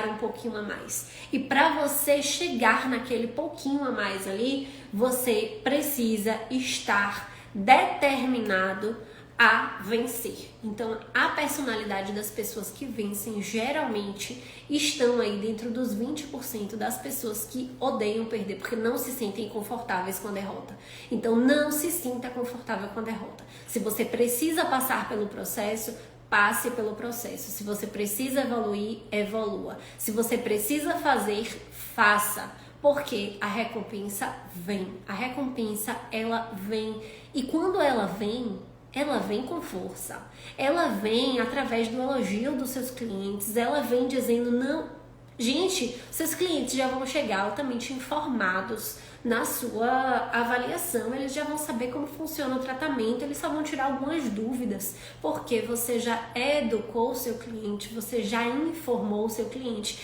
A: um pouquinho a mais. E para você chegar naquele pouquinho a mais ali, você precisa estar determinado a vencer. Então, a personalidade das pessoas que vencem geralmente estão aí dentro dos 20% das pessoas que odeiam perder, porque não se sentem confortáveis com a derrota. Então, não se sinta confortável com a derrota. Se você precisa passar pelo processo, passe pelo processo. Se você precisa evoluir, evolua. Se você precisa fazer, faça. Porque a recompensa vem. A recompensa, ela vem. E quando ela vem com força. Ela vem através do elogio dos seus clientes. Ela vem dizendo, não... Gente, seus clientes já vão chegar altamente informados na sua avaliação, eles já vão saber como funciona o tratamento, eles só vão tirar algumas dúvidas, porque você já educou o seu cliente, você já informou o seu cliente.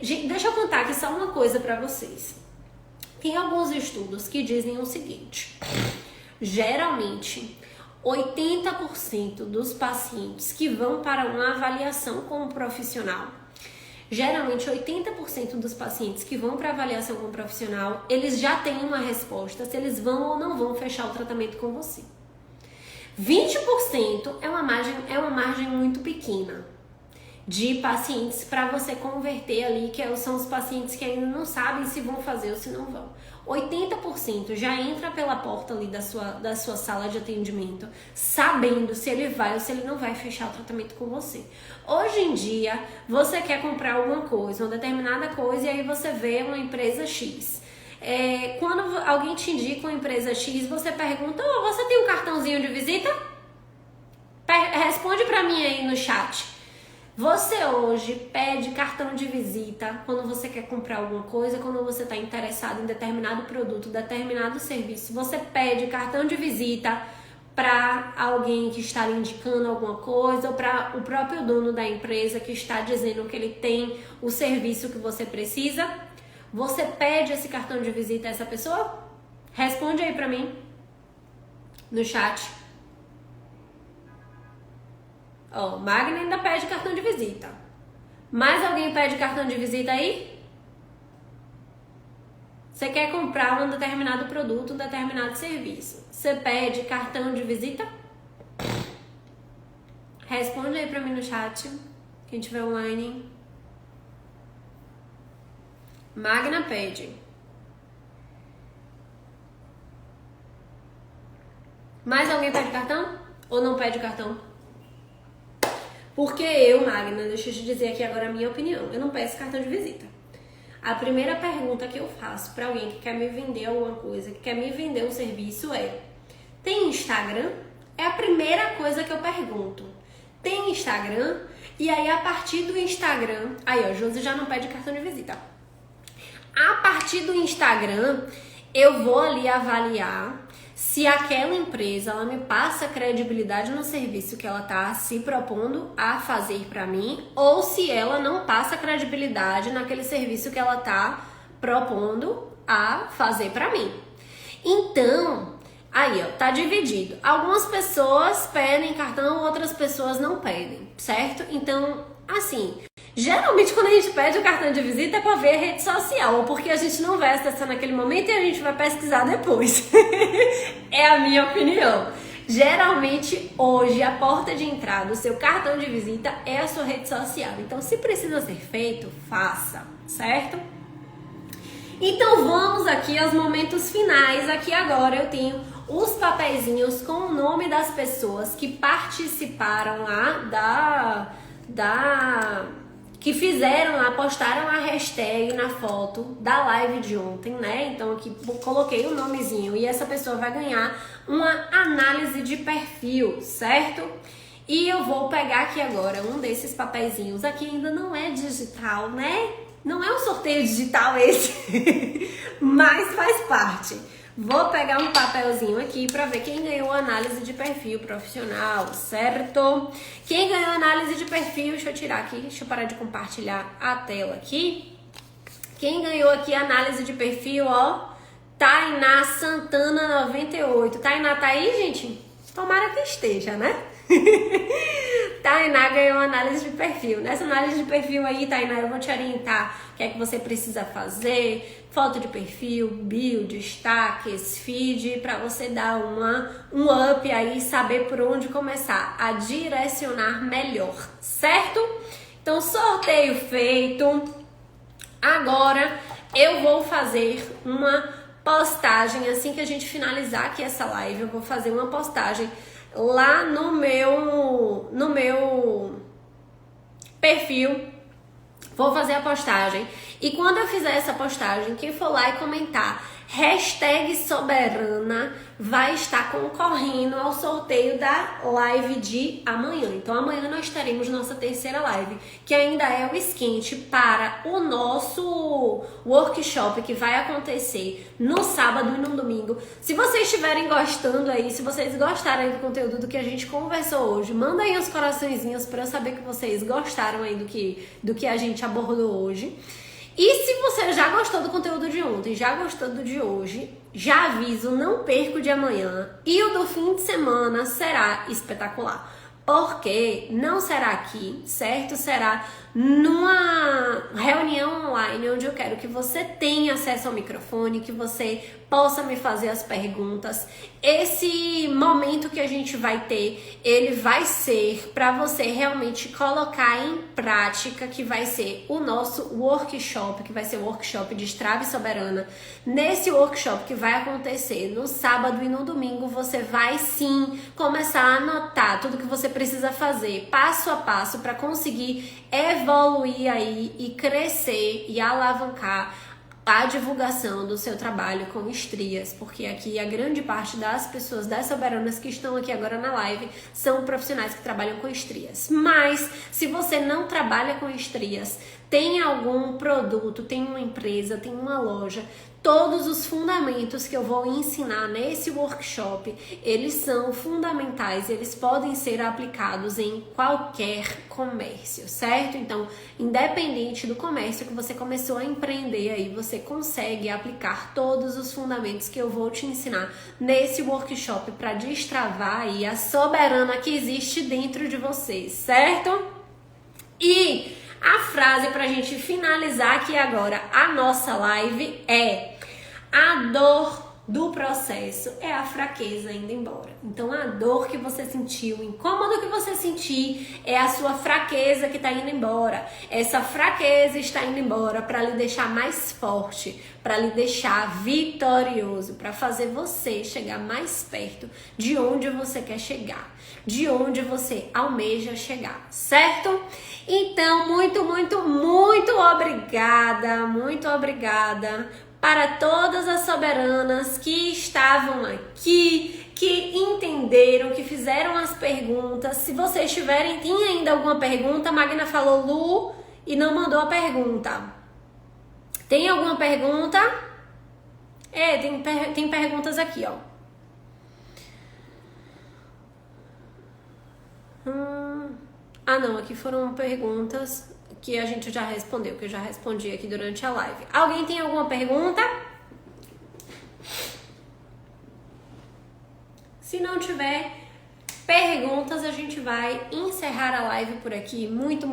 A: Gente, deixa eu contar aqui só uma coisa para vocês. Tem alguns estudos que dizem o seguinte: geralmente 80% dos pacientes que vão para uma avaliação com um profissional, geralmente 80% dos pacientes que vão para avaliação com um profissional, eles já têm uma resposta se eles vão ou não vão fechar o tratamento com você. 20% é uma margem muito pequena de pacientes para você converter ali, que são os pacientes que ainda não sabem se vão fazer ou se não vão. 80% já entra pela porta ali da sua sala de atendimento, sabendo se ele vai ou se ele não vai fechar o tratamento com você. Hoje em dia, você quer comprar alguma coisa, uma determinada coisa, e aí você vê uma empresa X. Quando alguém te indica uma empresa X, você pergunta: você tem um cartãozinho de visita? Responde pra mim aí no chat. Você hoje pede cartão de visita quando você quer comprar alguma coisa, quando você está interessado em determinado produto, determinado serviço. Você pede cartão de visita para alguém que está lhe indicando alguma coisa, ou para o próprio dono da empresa que está dizendo que ele tem o serviço que você precisa. Você pede esse cartão de visita a essa pessoa? Responde aí para mim no chat. Magna ainda pede cartão de visita. Mais alguém pede cartão de visita aí? Você quer comprar um determinado produto, um determinado serviço. Você pede cartão de visita? Responde aí pra mim no chat, quem tiver online. Magna pede. Mais alguém pede cartão? Ou não pede cartão? Porque eu, Magna, deixa eu te dizer aqui agora a minha opinião, eu não peço cartão de visita. A primeira pergunta que eu faço para alguém que quer me vender alguma coisa, que quer me vender um serviço é: tem Instagram? É a primeira coisa que eu pergunto. Tem Instagram? E aí, a partir do Instagram... Aí, Josi já não pede cartão de visita. A partir do Instagram, eu vou ali avaliar se aquela empresa, ela me passa credibilidade no serviço que ela está se propondo a fazer para mim, ou se ela não passa credibilidade naquele serviço que ela está propondo a fazer para mim. Então, aí, tá dividido. Algumas pessoas pedem cartão, outras pessoas não pedem, certo? Então, assim, geralmente quando a gente pede o cartão de visita é para ver a rede social, ou porque a gente não vai acessar naquele momento e a gente vai pesquisar depois. É a minha opinião. Geralmente, hoje, a porta de entrada do seu cartão de visita é a sua rede social. Então, se precisa ser feito, faça, certo? Então, vamos aqui aos momentos finais. Aqui agora eu tenho os papeizinhos com o nome das pessoas que participaram lá que fizeram lá, postaram a hashtag na foto da live de ontem, né? Então aqui coloquei o nomezinho e essa pessoa vai ganhar uma análise de perfil, certo? E eu vou pegar aqui agora um desses papeizinhos. Aqui ainda não é digital, né? Não é um sorteio digital esse, mas faz parte. Vou pegar um papelzinho aqui para ver quem ganhou a análise de perfil profissional, certo? Quem ganhou a análise de perfil, deixa eu tirar aqui, deixa eu parar de compartilhar a tela aqui. Quem ganhou aqui a análise de perfil, Tainá Santana 98. Tainá tá aí, gente? Tomara que esteja, né? Tainá ganhou uma análise de perfil. Nessa análise de perfil aí, Tainá, eu vou te orientar o que é que você precisa fazer, foto de perfil, bio, destaques, feed, para você dar um up aí, saber por onde começar a direcionar melhor, certo? Então, sorteio feito. Agora eu vou fazer uma postagem, assim que a gente finalizar aqui essa live, eu vou fazer uma postagem lá no meu perfil. Vou fazer a postagem e quando eu fizer essa postagem, quem for lá e comentar #Soberana vai estar concorrendo ao sorteio da live de amanhã. Então amanhã nós teremos nossa terceira live, que ainda é o esquente para o nosso workshop que vai acontecer no sábado e no domingo. Se vocês estiverem gostando aí, se vocês gostarem do conteúdo do que a gente conversou hoje, manda aí os coraçõezinhos para eu saber que vocês gostaram aí do que a gente abordou hoje. E se você já gostou do conteúdo de ontem, já gostou do de hoje, já aviso, não perca o de amanhã. E o do fim de semana será espetacular. Porque não será aqui, certo? Será numa reunião online onde eu quero que você tenha acesso ao microfone, que você possa me fazer as perguntas. Esse momento que a gente vai ter, ele vai ser para você realmente colocar em prática, que vai ser o nosso workshop, que vai ser o workshop de Destrave Soberana. Nesse workshop que vai acontecer no sábado e no domingo, você vai sim começar a anotar tudo que você precisa fazer, passo a passo, para conseguir evoluir aí e crescer e alavancar a divulgação do seu trabalho com estrias, porque aqui a grande parte das pessoas, das soberanas que estão aqui agora na live, são profissionais que trabalham com estrias. Mas se você não trabalha com estrias, tem algum produto, tem uma empresa, tem uma loja, todos os fundamentos que eu vou ensinar nesse workshop, eles são fundamentais, eles podem ser aplicados em qualquer comércio, certo? Então, independente do comércio que você começou a empreender aí, você consegue aplicar todos os fundamentos que eu vou te ensinar nesse workshop para destravar aí a soberana que existe dentro de você, certo? E a frase pra gente finalizar aqui agora a nossa live é: a dor do processo é a fraqueza indo embora. Então a dor que você sentiu, o incômodo que você sentir é a sua fraqueza que está indo embora. Essa fraqueza está indo embora para lhe deixar mais forte, para lhe deixar vitorioso, para fazer você chegar mais perto de onde você quer chegar, de onde você almeja chegar, certo? Então, muito obrigada para todas as soberanas que estavam aqui, que entenderam, que fizeram as perguntas. Se vocês tiverem, tem ainda alguma pergunta? A Magna falou Lu e não mandou a pergunta. Tem alguma pergunta? Tem perguntas aqui, ó. Ah, não, aqui foram perguntas que a gente já respondeu, que eu já respondi aqui durante a live. Alguém tem alguma pergunta? Se não tiver perguntas, a gente vai encerrar a live por aqui. Muito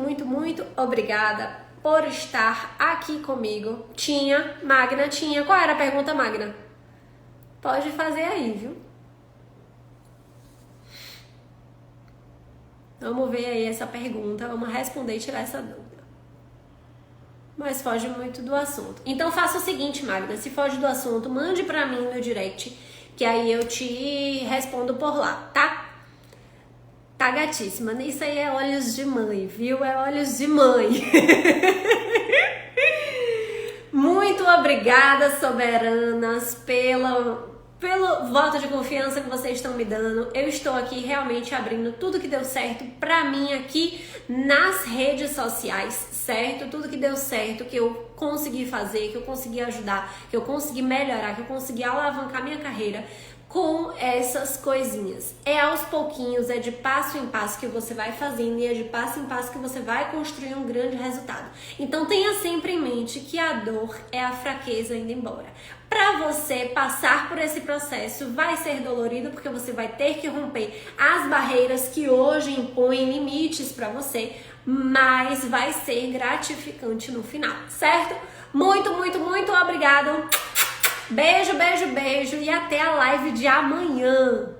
A: obrigada por estar aqui comigo. Magna, qual era a pergunta, Magna? Pode fazer aí, viu? Vamos ver aí essa pergunta, vamos responder e tirar essa dúvida. Mas foge muito do assunto. Então faça o seguinte, Magna, se foge do assunto, mande pra mim no direct, que aí eu te respondo por lá, tá? Tá gatíssima. Isso aí é olhos de mãe, viu? É olhos de mãe. Muito obrigada, soberanas, pelo voto de confiança que vocês estão me dando. Eu estou aqui realmente abrindo tudo que deu certo pra mim aqui nas redes sociais, certo? Tudo que deu certo, que eu consegui fazer, que eu consegui ajudar, que eu consegui melhorar, que eu consegui alavancar minha carreira com essas coisinhas. É aos pouquinhos, é de passo em passo que você vai fazendo e é de passo em passo que você vai construir um grande resultado. Então tenha sempre em mente que a dor é a fraqueza indo embora. Para você passar por esse processo vai ser dolorido, porque você vai ter que romper as barreiras que hoje impõem limites para você, mas vai ser gratificante no final, certo? Muito obrigada. Beijo e até a live de amanhã.